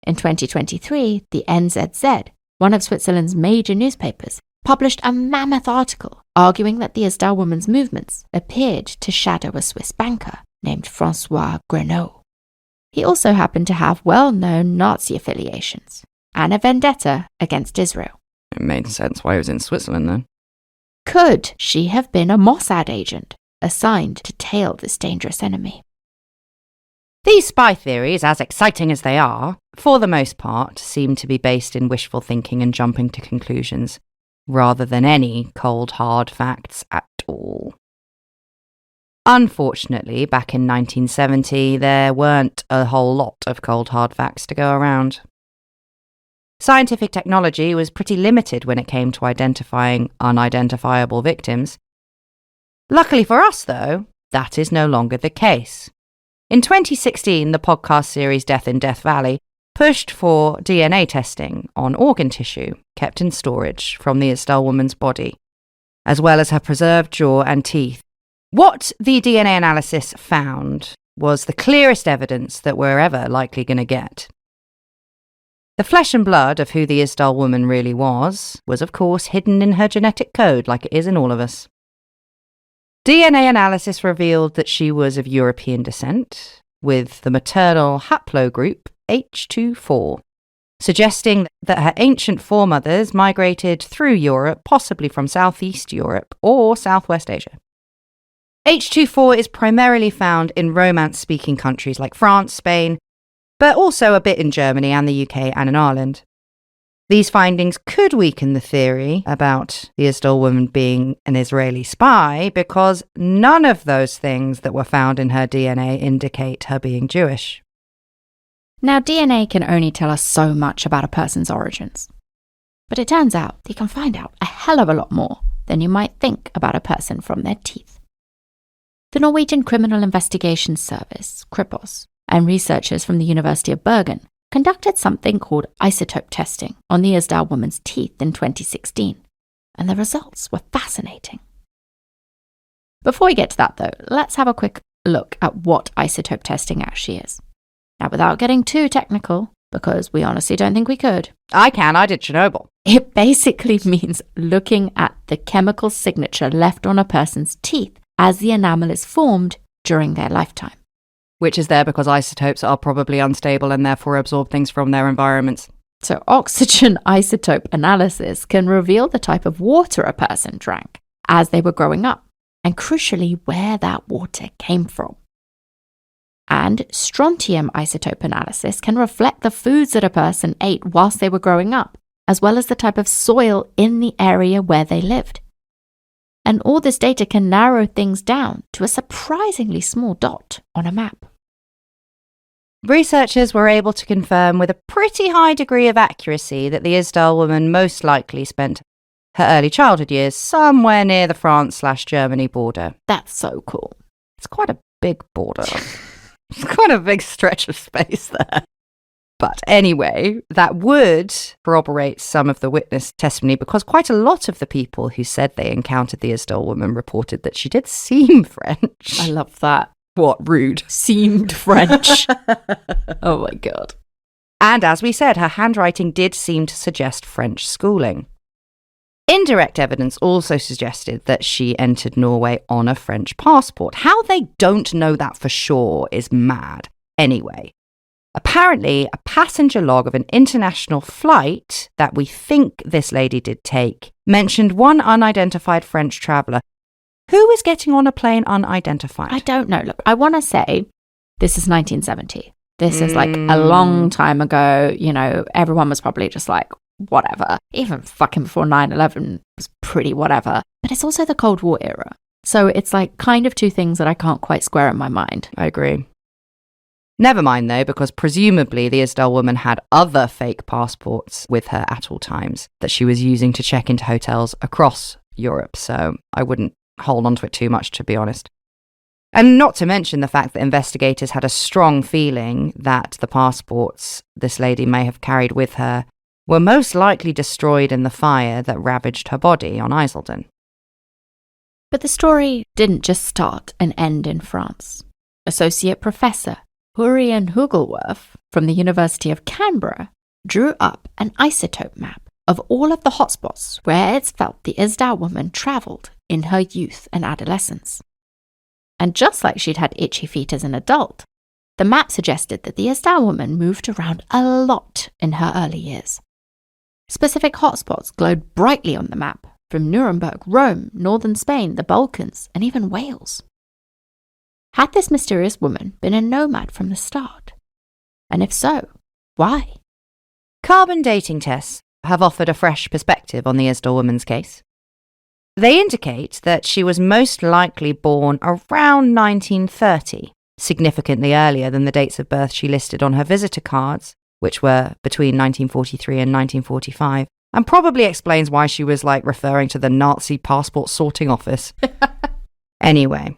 In 2023, the NZZ, one of Switzerland's major newspapers, published a mammoth article arguing that the Isdal Woman's movements appeared to shadow a Swiss banker named François Grenaud. He also happened to have well-known Nazi affiliations and a vendetta against Israel. It made sense why he was in Switzerland then. Could she have been a Mossad agent assigned to tail this dangerous enemy? These spy theories, as exciting as they are, for the most part, seem to be based in wishful thinking and jumping to conclusions, rather than any cold, hard facts at all. Unfortunately, back in 1970, there weren't a whole lot of cold, hard facts to go around. Scientific technology was pretty limited when it came to identifying unidentifiable victims. Luckily for us, though, that is no longer the case. In 2016, the podcast series Death in Death Valley pushed for DNA testing on organ tissue kept in storage from the Isdal Woman's body, as well as her preserved jaw and teeth. What the DNA analysis found was the clearest evidence that we're ever likely going to get. The flesh and blood of who the Isdal Woman really was, of course, hidden in her genetic code like it is in all of us. DNA analysis revealed that she was of European descent, with the maternal haplogroup H24, suggesting that her ancient foremothers migrated through Europe, possibly from Southeast Europe or Southwest Asia. H24 is primarily found in Romance-speaking countries like France, Spain, but also a bit in Germany and the UK and in Ireland. These findings could weaken the theory about the Isdal woman being an Israeli spy because none of those things that were found in her DNA indicate her being Jewish. Now, DNA can only tell us so much about a person's origins. But it turns out you can find out a hell of a lot more than you might think about a person from their teeth. The Norwegian Criminal Investigation Service, Kripos, and researchers from the University of Bergen conducted something called isotope testing on the Isdal woman's teeth in 2016, and the results were fascinating. Before we get to that, though, let's have a quick look at what isotope testing actually is. Now, without getting too technical, because we honestly don't think we could. I did Chernobyl. It basically means looking at the chemical signature left on a person's teeth as the enamel is formed during their lifetime. Which is there because isotopes are probably unstable and therefore absorb things from their environments. So oxygen isotope analysis can reveal the type of water a person drank as they were growing up, and crucially, where that water came from. And strontium isotope analysis can reflect the foods that a person ate whilst they were growing up, as well as the type of soil in the area where they lived. And all this data can narrow things down to a surprisingly small dot on a map. Researchers were able to confirm with a pretty high degree of accuracy that the Isdal woman most likely spent her early childhood years somewhere near the France/Germany border. That's so cool. It's quite a big border. It's quite a big stretch of space there. But anyway, that would corroborate some of the witness testimony because quite a lot of the people who said they encountered the Isdal woman reported that she did seem French. I love that. What, rude? Seemed French. Oh my God. And as we said, her handwriting did seem to suggest French schooling. Indirect evidence also suggested that she entered Norway on a French passport. How they don't know that for sure is mad. Anyway, apparently a passenger log of an international flight that we think this lady did take mentioned one unidentified French traveller. Who is getting on a plane unidentified? I don't know. Look, I want to say this is 1970. This is like a long time ago. You know, everyone was probably just like, whatever. Even fucking before 9/11 was pretty whatever. But it's also the Cold War era. So it's like kind of two things that I can't quite square in my mind. I agree. Never mind though, because presumably the Isdal woman had other fake passports with her at all times that she was using to check into hotels across Europe. So I wouldn't hold on to it too much, to be honest. And not to mention the fact that investigators had a strong feeling that the passports this lady may have carried with her were most likely destroyed in the fire that ravaged her body on Isdal. But the story didn't just start and end in France. Associate Professor Hurrian Hugelworth from the University of Canberra drew up an isotope map of all of the hotspots where it's felt the Isdal woman travelled in her youth and adolescence. And just like she'd had itchy feet as an adult, the map suggested that the Isdal woman moved around a lot in her early years. Specific hotspots glowed brightly on the map, from Nuremberg, Rome, northern Spain, the Balkans, and even Wales. Had this mysterious woman been a nomad from the start? And if so, why? Carbon dating tests have offered a fresh perspective on the Isdal woman's case. They indicate that she was most likely born around 1930, significantly earlier than the dates of birth she listed on her visitor cards, which were between 1943 and 1945, and probably explains why she was referring to the Nazi passport sorting office. Anyway,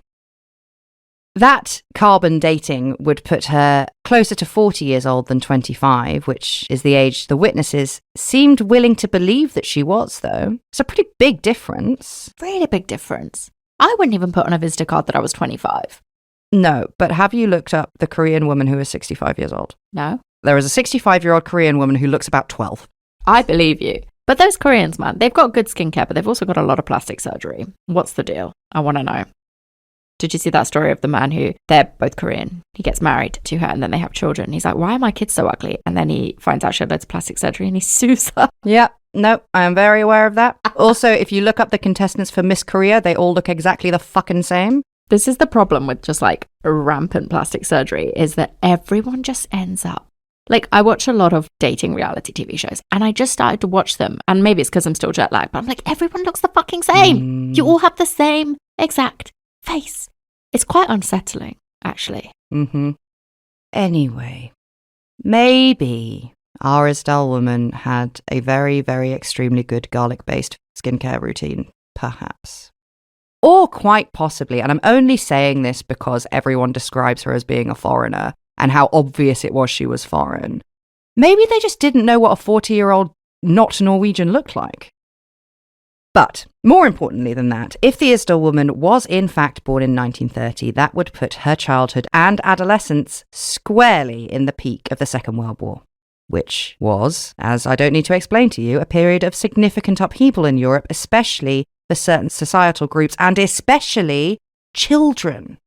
that carbon dating would put her closer to 40 years old than 25, which is the age the witnesses seemed willing to believe that she was, though. It's a pretty big difference. Really big difference. I wouldn't even put on a visitor card that I was 25. No, but have you looked up the Korean woman who is 65 years old? No. There is a 65-year-old Korean woman who looks about 12. I believe you. But those Koreans, man, they've got good skincare, but they've also got a lot of plastic surgery. What's the deal? I want to know. Did you see that story of the man who, they're both Korean, he gets married to her and then they have children. He's like, why are my kids so ugly? And then he finds out she had loads of plastic surgery and he sues her. Yeah, no, I am very aware of that. Also, if you look up the contestants for Miss Korea, they all look exactly the fucking same. This is the problem with just like rampant plastic surgery, is that everyone just ends up. Like, I watch a lot of dating reality TV shows and I just started to watch them. And maybe it's because I'm still jet lagged, but I'm like, everyone looks the fucking same. You all have the same exact face. It's quite unsettling, actually. Anyway, maybe our Isdal woman had a very, very extremely good garlic-based skincare routine, perhaps. Or quite possibly, and I'm only saying this because everyone describes her as being a foreigner and how obvious it was she was foreign. Maybe they just didn't know what a 40-year-old not Norwegian looked like. But, more importantly than that, if the Isdal woman was in fact born in 1930, that would put her childhood and adolescence squarely in the peak of the Second World War, which was, as I don't need to explain to you, a period of significant upheaval in Europe, especially for certain societal groups, and especially children.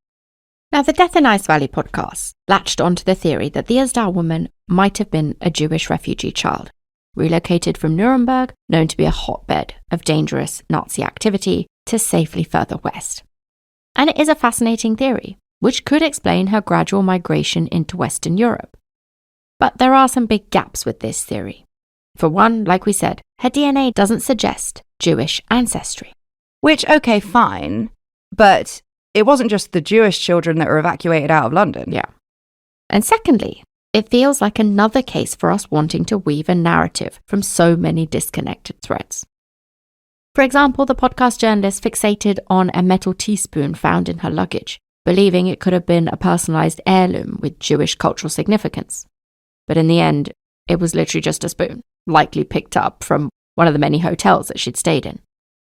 Now, the Death in Ice Valley podcast latched onto the theory that the Isdal woman might have been a Jewish refugee child, relocated from Nuremberg, known to be a hotbed of dangerous Nazi activity, to safely further west. And it is a fascinating theory, which could explain her gradual migration into Western Europe. But there are some big gaps with this theory. For one, like we said, her DNA doesn't suggest Jewish ancestry. Which, okay, fine, but it wasn't just the Jewish children that were evacuated out of London. Yeah. And secondly, it feels like another case for us wanting to weave a narrative from so many disconnected threads. For example, the podcast journalist fixated on a metal teaspoon found in her luggage, believing it could have been a personalised heirloom with Jewish cultural significance. But in the end, it was literally just a spoon, likely picked up from one of the many hotels that she'd stayed in,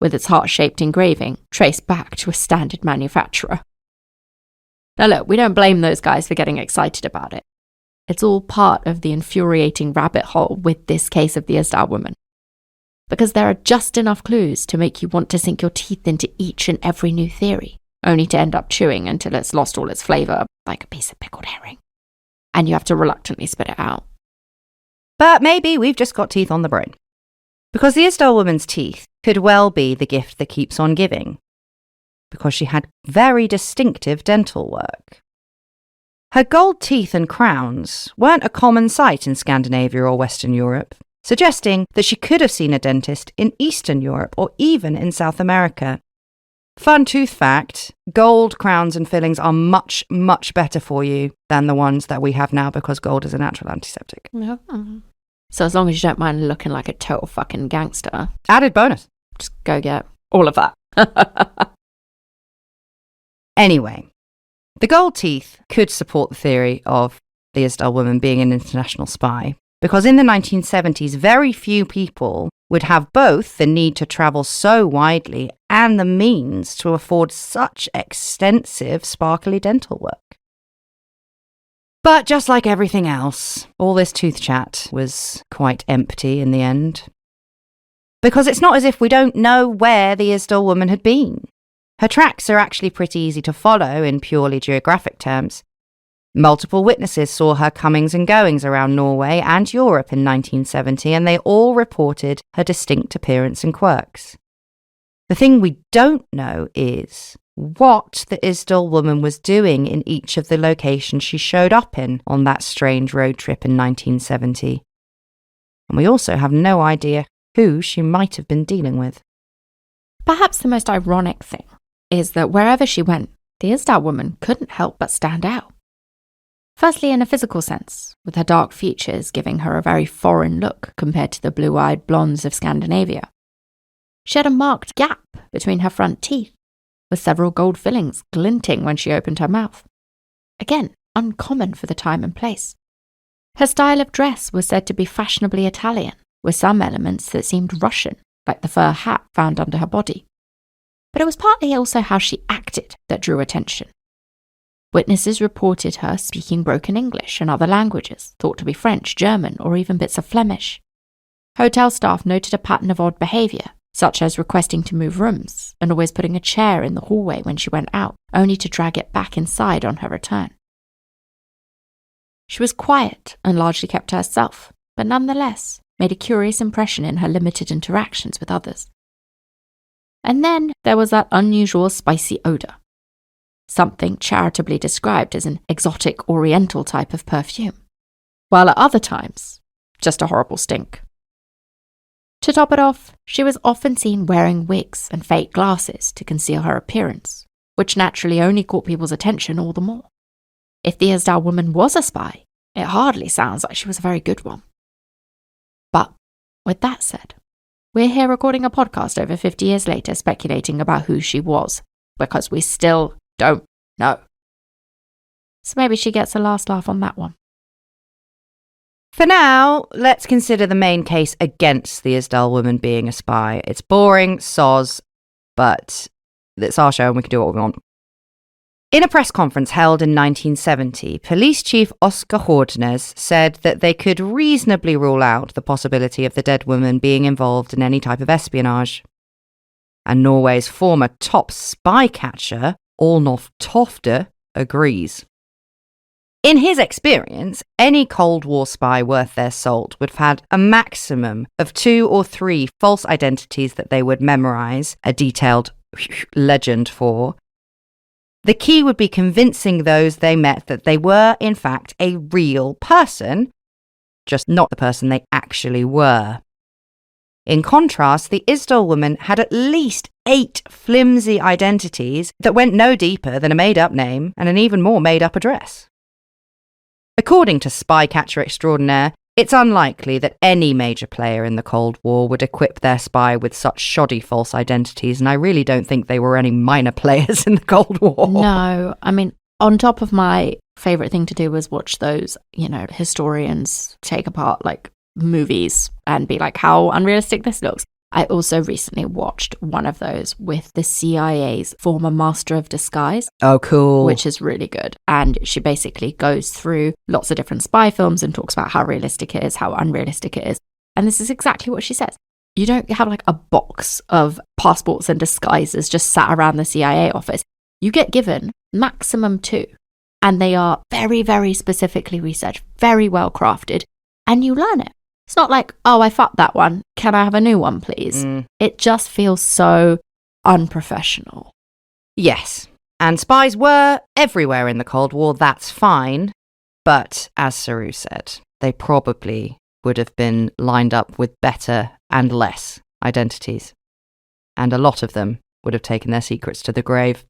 with its heart-shaped engraving traced back to a standard manufacturer. Now look, we don't blame those guys for getting excited about it. It's all part of the infuriating rabbit hole with this case of the Isdal woman. Because there are just enough clues to make you want to sink your teeth into each and every new theory, only to end up chewing until it's lost all its flavour, like a piece of pickled herring. And you have to reluctantly spit it out. But maybe we've just got teeth on the brain. Because the Isdal woman's teeth could well be the gift that keeps on giving. Because she had very distinctive dental work. Her gold teeth and crowns weren't a common sight in Scandinavia or Western Europe, suggesting that she could have seen a dentist in Eastern Europe or even in South America. Fun tooth fact, gold crowns and fillings are much, much better for you than the ones that we have now because gold is a natural antiseptic. Yeah. So as long as you don't mind looking like a total fucking gangster. Added bonus. Just go get all of that. Anyway, the gold teeth could support the theory of the Isdal woman being an international spy, because in the 1970s, very few people would have both the need to travel so widely and the means to afford such extensive, sparkly dental work. But just like everything else, all this tooth chat was quite empty in the end. Because it's not as if we don't know where the Isdal woman had been. Her tracks are actually pretty easy to follow in purely geographic terms. Multiple witnesses saw her comings and goings around Norway and Europe in 1970, and they all reported her distinct appearance and quirks. The thing we don't know is what the Isdal woman was doing in each of the locations she showed up in on that strange road trip in 1970. And we also have no idea who she might have been dealing with. Perhaps the most ironic thing is that wherever she went, the Isdal woman couldn't help but stand out. Firstly, in a physical sense, with her dark features giving her a very foreign look compared to the blue-eyed blondes of Scandinavia. She had a marked gap between her front teeth, with several gold fillings glinting when she opened her mouth. Again, uncommon for the time and place. Her style of dress was said to be fashionably Italian, with some elements that seemed Russian, like the fur hat found under her body. But it was partly also how she acted that drew attention. Witnesses reported her speaking broken English and other languages, thought to be French, German, or even bits of Flemish. Hotel staff noted a pattern of odd behaviour, such as requesting to move rooms and always putting a chair in the hallway when she went out, only to drag it back inside on her return. She was quiet and largely kept to herself, but nonetheless made a curious impression in her limited interactions with others. And then there was that unusual spicy odour, something charitably described as an exotic oriental type of perfume, while at other times, just a horrible stink. To top it off, she was often seen wearing wigs and fake glasses to conceal her appearance, which naturally only caught people's attention all the more. If the Isdal Woman was a spy, it hardly sounds like she was a very good one. But with that said, we're here recording a podcast over 50 years later speculating about who she was, because we still don't know. So maybe she gets a last laugh on that one. For now, let's consider the main case against the Isdal Woman being a spy. It's boring, soz, but it's our show and we can do what we want. In a press conference held in 1970, Police Chief Oscar Hordnes said that they could reasonably rule out the possibility of the dead woman being involved in any type of espionage. And Norway's former top spy catcher, Olnof Tofte, agrees. In his experience, any Cold War spy worth their salt would have had a maximum of 2 or 3 false identities that they would memorize a detailed legend for. The key would be convincing those they met that they were, in fact, a real person, just not the person they actually were. In contrast, the Isdal Woman had at least 8 flimsy identities that went no deeper than a made-up name and an even more made-up address. According to spy catcher extraordinaire, it's unlikely that any major player in the Cold War would equip their spy with such shoddy false identities, and I really don't think they were any minor players in the Cold War. No, I mean, on top of my favourite thing to do was watch those, historians take apart, movies and be like, how unrealistic this looks. I also recently watched one of those with the CIA's former master of disguise. Oh, cool. Which is really good. And she basically goes through lots of different spy films and talks about how realistic it is, how unrealistic it is. And this is exactly what she says. You don't have a box of passports and disguises just sat around the CIA office. You get given maximum 2. And they are very, very specifically researched, very well crafted, and you learn it. It's not like, oh, I fucked that one. Can I have a new one, please? It just feels so unprofessional. Yes, and spies were everywhere in the Cold War, that's fine. But, as Saru said, they probably would have been lined up with better and less identities. And a lot of them would have taken their secrets to the grave.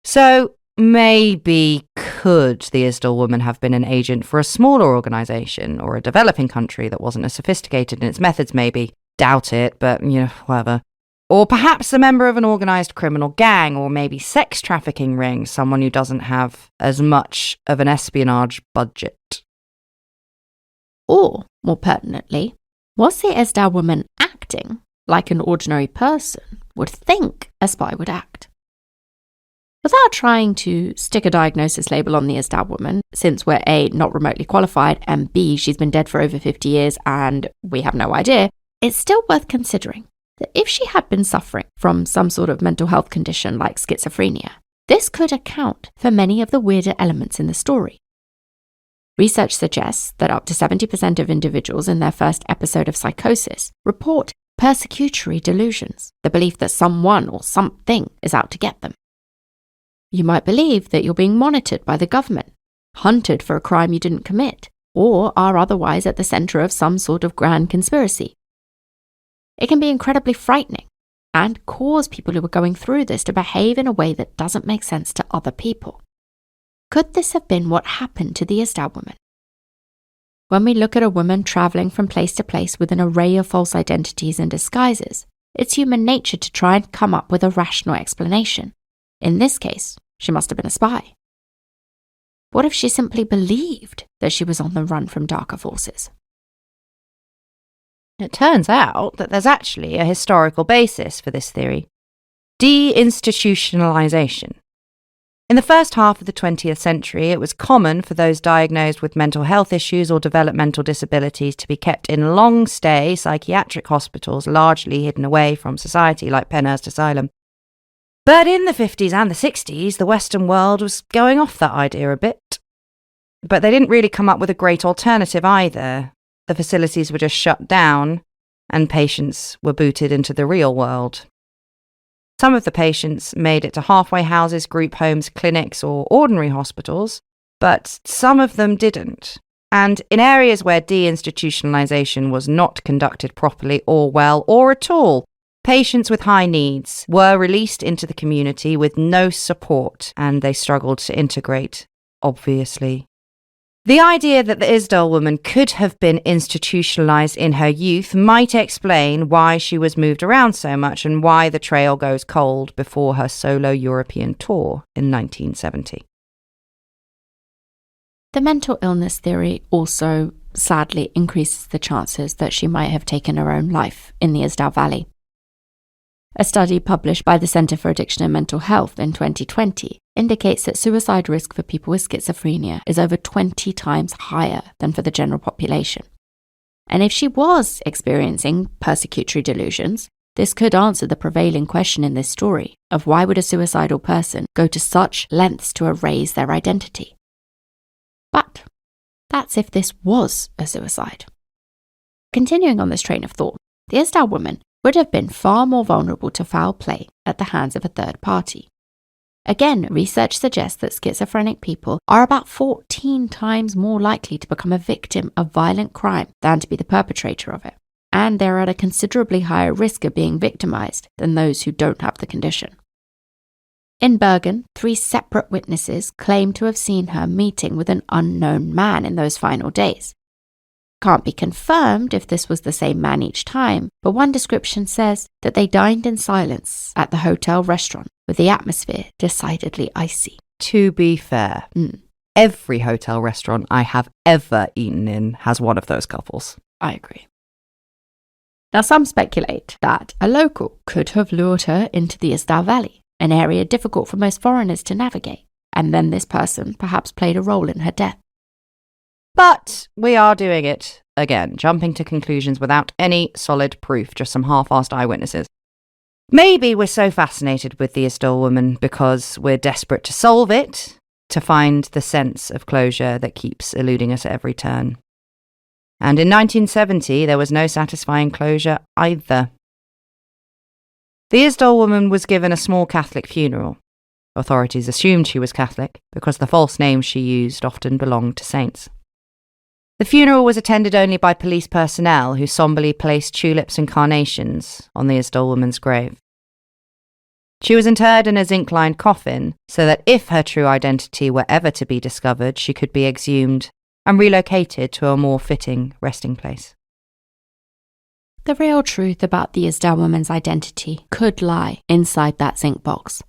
So, maybe could the Isdal Woman have been an agent for a smaller organisation or a developing country that wasn't as sophisticated in its methods, maybe? Doubt it, but, whatever. Or perhaps a member of an organised criminal gang, or maybe sex trafficking ring, someone who doesn't have as much of an espionage budget. Or, more pertinently, was the Isdal Woman acting like an ordinary person would think a spy would act? Without trying to stick a diagnosis label on the Isdal Woman, since we're A, not remotely qualified, and B, she's been dead for over 50 years and we have no idea, it's still worth considering that if she had been suffering from some sort of mental health condition like schizophrenia, this could account for many of the weirder elements in the story. Research suggests that up to 70% of individuals in their first episode of psychosis report persecutory delusions, the belief that someone or something is out to get them. You might believe that you're being monitored by the government, hunted for a crime you didn't commit, or are otherwise at the centre of some sort of grand conspiracy. It can be incredibly frightening and cause people who are going through this to behave in a way that doesn't make sense to other people. Could this have been what happened to the Isdal Woman? When we look at a woman travelling from place to place with an array of false identities and disguises, it's human nature to try and come up with a rational explanation. In this case, she must have been a spy. What if she simply believed that she was on the run from darker forces? It turns out that there's actually a historical basis for this theory. Deinstitutionalization. In the first half of the 20th century, it was common for those diagnosed with mental health issues or developmental disabilities to be kept in long-stay psychiatric hospitals, largely hidden away from society, like Penhurst Asylum. But in the 50s and the 60s, the Western world was going off that idea a bit. But they didn't really come up with a great alternative either. The facilities were just shut down, and patients were booted into the real world. Some of the patients made it to halfway houses, group homes, clinics, or ordinary hospitals, but some of them didn't. And in areas where deinstitutionalization was not conducted properly or well or at all, patients with high needs were released into the community with no support, and they struggled to integrate, obviously. The idea that the Isdal woman could have been institutionalized in her youth might explain why she was moved around so much and why the trail goes cold before her solo European tour in 1970. The mental illness theory also sadly increases the chances that she might have taken her own life in the Isdal Valley. A study published by the Centre for Addiction and Mental Health in 2020 indicates that suicide risk for people with schizophrenia is over 20 times higher than for the general population. And if she was experiencing persecutory delusions, this could answer the prevailing question in this story of why would a suicidal person go to such lengths to erase their identity? But that's if this was a suicide. Continuing on this train of thought, the Isdal woman would have been far more vulnerable to foul play at the hands of a third party. Again, research suggests that schizophrenic people are about 14 times more likely to become a victim of violent crime than to be the perpetrator of it, and they're at a considerably higher risk of being victimized than those who don't have the condition. In Bergen, 3 separate witnesses claim to have seen her meeting with an unknown man in those final days. Can't be confirmed if this was the same man each time, but one description says that they dined in silence at the hotel restaurant with the atmosphere decidedly icy. To be fair, every hotel restaurant I have ever eaten in has one of those couples. I agree. Now, some speculate that a local could have lured her into the Isdal Valley, an area difficult for most foreigners to navigate, and then this person perhaps played a role in her death. But we are doing it again, jumping to conclusions without any solid proof, just some half-assed eyewitnesses. Maybe we're so fascinated with the Isdal woman because we're desperate to solve it, to find the sense of closure that keeps eluding us at every turn. And in 1970, there was no satisfying closure either. The Isdal woman was given a small Catholic funeral. Authorities assumed she was Catholic because the false names she used often belonged to saints. The funeral was attended only by police personnel who somberly placed tulips and carnations on the Isdal woman's grave. She was interred in a zinc-lined coffin so that if her true identity were ever to be discovered, she could be exhumed and relocated to a more fitting resting place. The real truth about the Isdal woman's identity could lie inside that zinc box.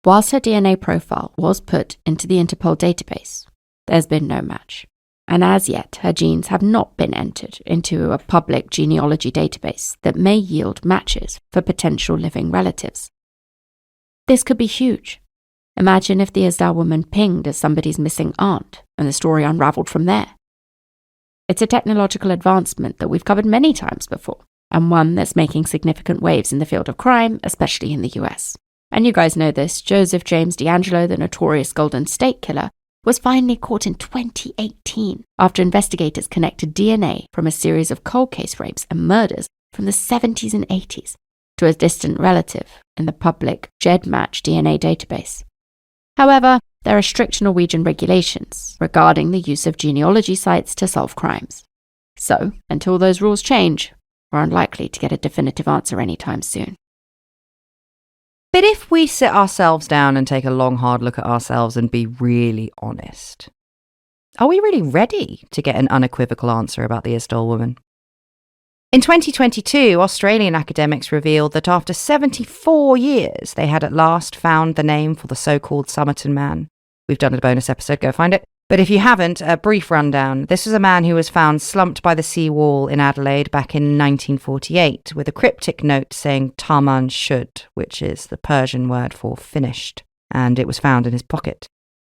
Whilst her DNA profile was put into the Interpol database, there's been no match. And as yet, her genes have not been entered into a public genealogy database that may yield matches for potential living relatives. This could be huge. Imagine if the Isdal woman pinged as somebody's missing aunt, and the story unraveled from there. It's a technological advancement that we've covered many times before, and one that's making significant waves in the field of crime, especially in the US. And you guys know this, Joseph James DeAngelo, the notorious Golden State Killer, was finally caught in 2018 after investigators connected DNA from a series of cold case rapes and murders from the 70s and 80s to a distant relative in the public GEDmatch DNA database. However, there are strict Norwegian regulations regarding the use of genealogy sites to solve crimes. So, until those rules change, we're unlikely to get a definitive answer anytime soon. But if we sit ourselves down and take a long, hard look at ourselves and be really honest, are we really ready to get an unequivocal answer about the Isdal woman? In 2022, Australian academics revealed that after 74 years, they had at last found the name for the so-called Somerton man. We've done a bonus episode, go find it. But if you haven't, a brief rundown. This was a man who was found slumped by the sea wall in Adelaide back in 1948 with a cryptic note saying Taman Shud, which is the Persian word for finished. and it was found in his pocket.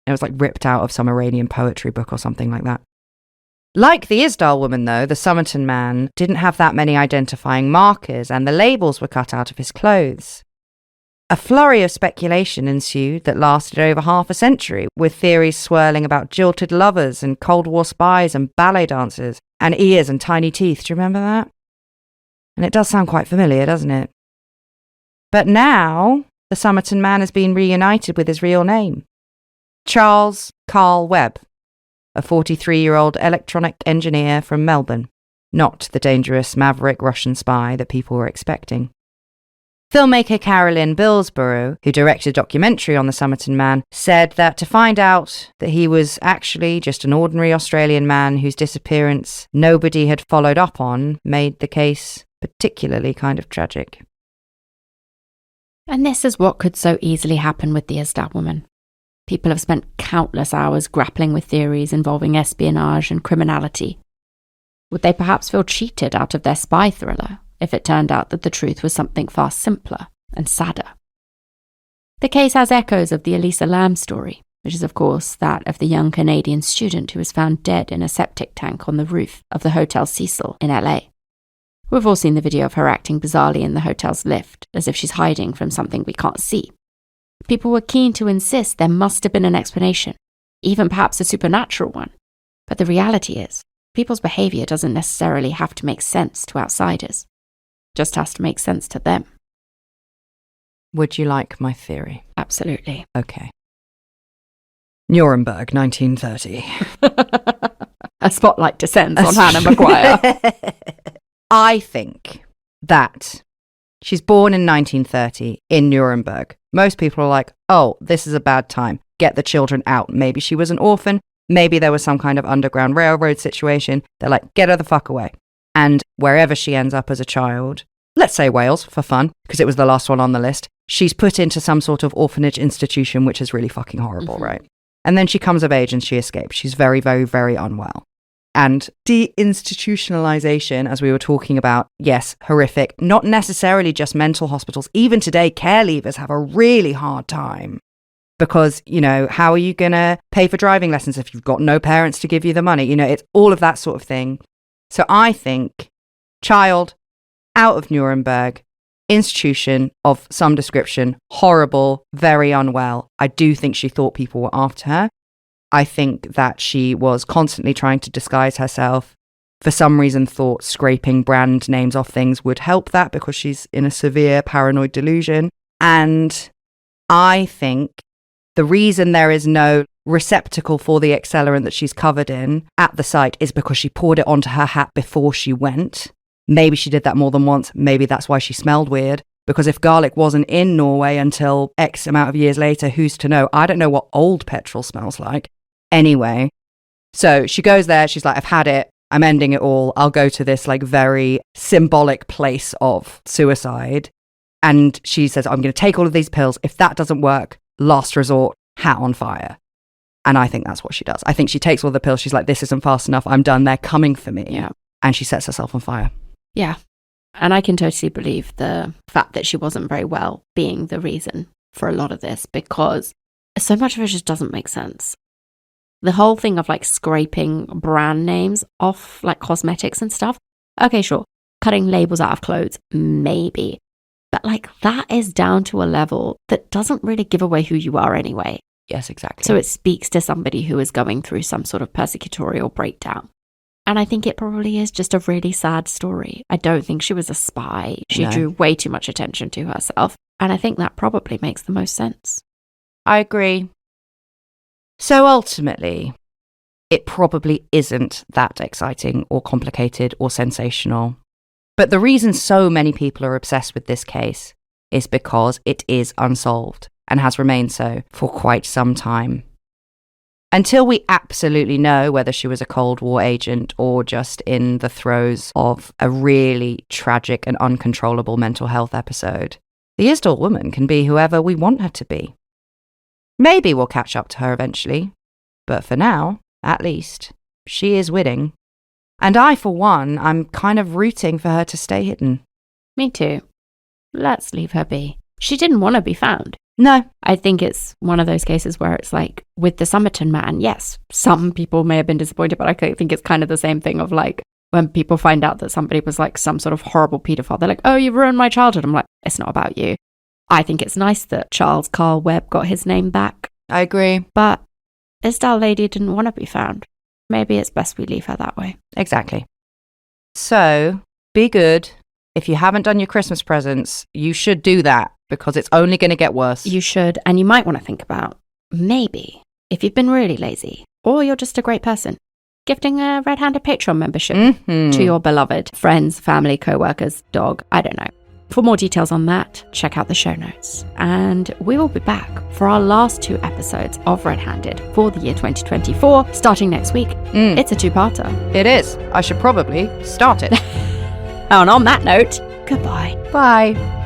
It was like ripped out of some Iranian poetry book or something like that. Like the Isdal Woman, though, the Somerton man didn't have that many identifying markers, and the labels were cut out of his clothes. A flurry of speculation ensued that lasted over half a century, with theories swirling about jilted lovers and Cold War spies and ballet dancers and ears and tiny teeth. Do you remember that? And it does sound quite familiar, doesn't it? But now, the Somerton man has been reunited with his real name. Charles Carl Webb, a 43-year-old electronic engineer from Melbourne, not the dangerous maverick Russian spy that people were expecting. Filmmaker Carolyn Billsborough, who directed a documentary on the Somerton man, said that to find out that he was actually just an ordinary Australian man whose disappearance nobody had followed up on made the case particularly kind of tragic. And this is what could so easily happen with the Isdal Woman. People have spent countless hours grappling with theories involving espionage and criminality. Would they perhaps feel cheated out of their spy thriller if it turned out that the truth was something far simpler and sadder? The case has echoes of the Elisa Lam story, which is of course that of the young Canadian student who was found dead in a septic tank on the roof of the Hotel Cecil in LA. We've all seen the video of her acting bizarrely in the hotel's lift, as if she's hiding from something we can't see. People were keen to insist there must have been an explanation, even perhaps a supernatural one. But the reality is, people's behaviour doesn't necessarily have to make sense to outsiders. It just has to make sense to them. Would you like my theory? Absolutely. Okay. Nuremberg, 1930. A spotlight descends on Hannah Maguire. I think that she's born in 1930 in Nuremberg. Most people are like, oh, this is a bad time. Get the children out. Maybe she was an orphan. Maybe there was some kind of underground railroad situation. They're like, get her the fuck away. And wherever she ends up as a child, let's say Wales for fun, because it was the last one on the list, she's put into some sort of orphanage institution, which is really fucking horrible, right? And then she comes of age and she escapes. She's very, very, very unwell. And deinstitutionalization, as we were talking about, yes, horrific. Not necessarily just mental hospitals. Even today, care leavers have a really hard time. Because, you know, how are you going to pay for driving lessons if you've got no parents to give you the money? You know, it's all of that sort of thing. So I think child out of Nuremberg, institution of some description, horrible, very unwell. I do think she thought people were after her. I think that she was constantly trying to disguise herself. For some reason, thought scraping brand names off things would help that because she's in a severe paranoid delusion. And I think the reason there is no receptacle for the accelerant that she's covered in at the site is because she poured it onto her hat before she went. Maybe she did that more than once. Maybe that's why she smelled weird. Because if garlic wasn't in Norway until X amount of years later, who's to know? I don't know what old petrol smells like. Anyway, so she goes there. She's like, I've had it. I'm ending it all. I'll go to this like very symbolic place of suicide. And she says, I'm going to take all of these pills. If that doesn't work, last resort, hat on fire. And I think that's what she does. I think she takes all the pills. She's like, this isn't fast enough. I'm done. They're coming for me. Yeah. And she sets herself on fire. Yeah. And I can totally believe the fact that she wasn't very well being the reason for a lot of this, because so much of it just doesn't make sense. The whole thing of like scraping brand names off like cosmetics and stuff. Okay, sure. Cutting labels out of clothes, maybe. But like that is down to a level that doesn't really give away who you are anyway. Yes, exactly. So it speaks to somebody who is going through some sort of persecutorial breakdown. And I think it probably is just a really sad story. I don't think she was a spy. She drew way too much attention to herself. And I think that probably makes the most sense. I agree. So ultimately, it probably isn't that exciting or complicated or sensational. But the reason so many people are obsessed with this case is because it is unsolved and has remained so for quite some time. Until we absolutely know whether she was a Cold War agent or just in the throes of a really tragic and uncontrollable mental health episode, the Isdal Woman can be whoever we want her to be. Maybe we'll catch up to her eventually, but for now, at least, she is winning. And I, for one, I'm kind of rooting for her to stay hidden. Me too. Let's leave her be. She didn't want to be found. No. I think it's one of those cases where it's like with the Somerton man, yes, some people may have been disappointed, but I think it's kind of the same thing of like when people find out that somebody was like some sort of horrible paedophile, they're like, oh, you ruined my childhood. I'm like, it's not about you. I think it's nice that Charles Carl Webb got his name back. I agree. But Isdal lady didn't want to be found. Maybe it's best we leave her that way. Exactly. So be good. If you haven't done your Christmas presents, you should do that because it's only going to get worse. You should. And you might want to think about maybe if you've been really lazy or you're just a great person, gifting a red-handed Patreon membership to your beloved friends, family, co-workers, dog, I don't know. For more details on that, check out the show notes. And we will be back for our last 2 episodes of Red Handed for the year 2024, starting next week. It's a 2-parter. It is. I should probably start it. And on that note, goodbye. Bye.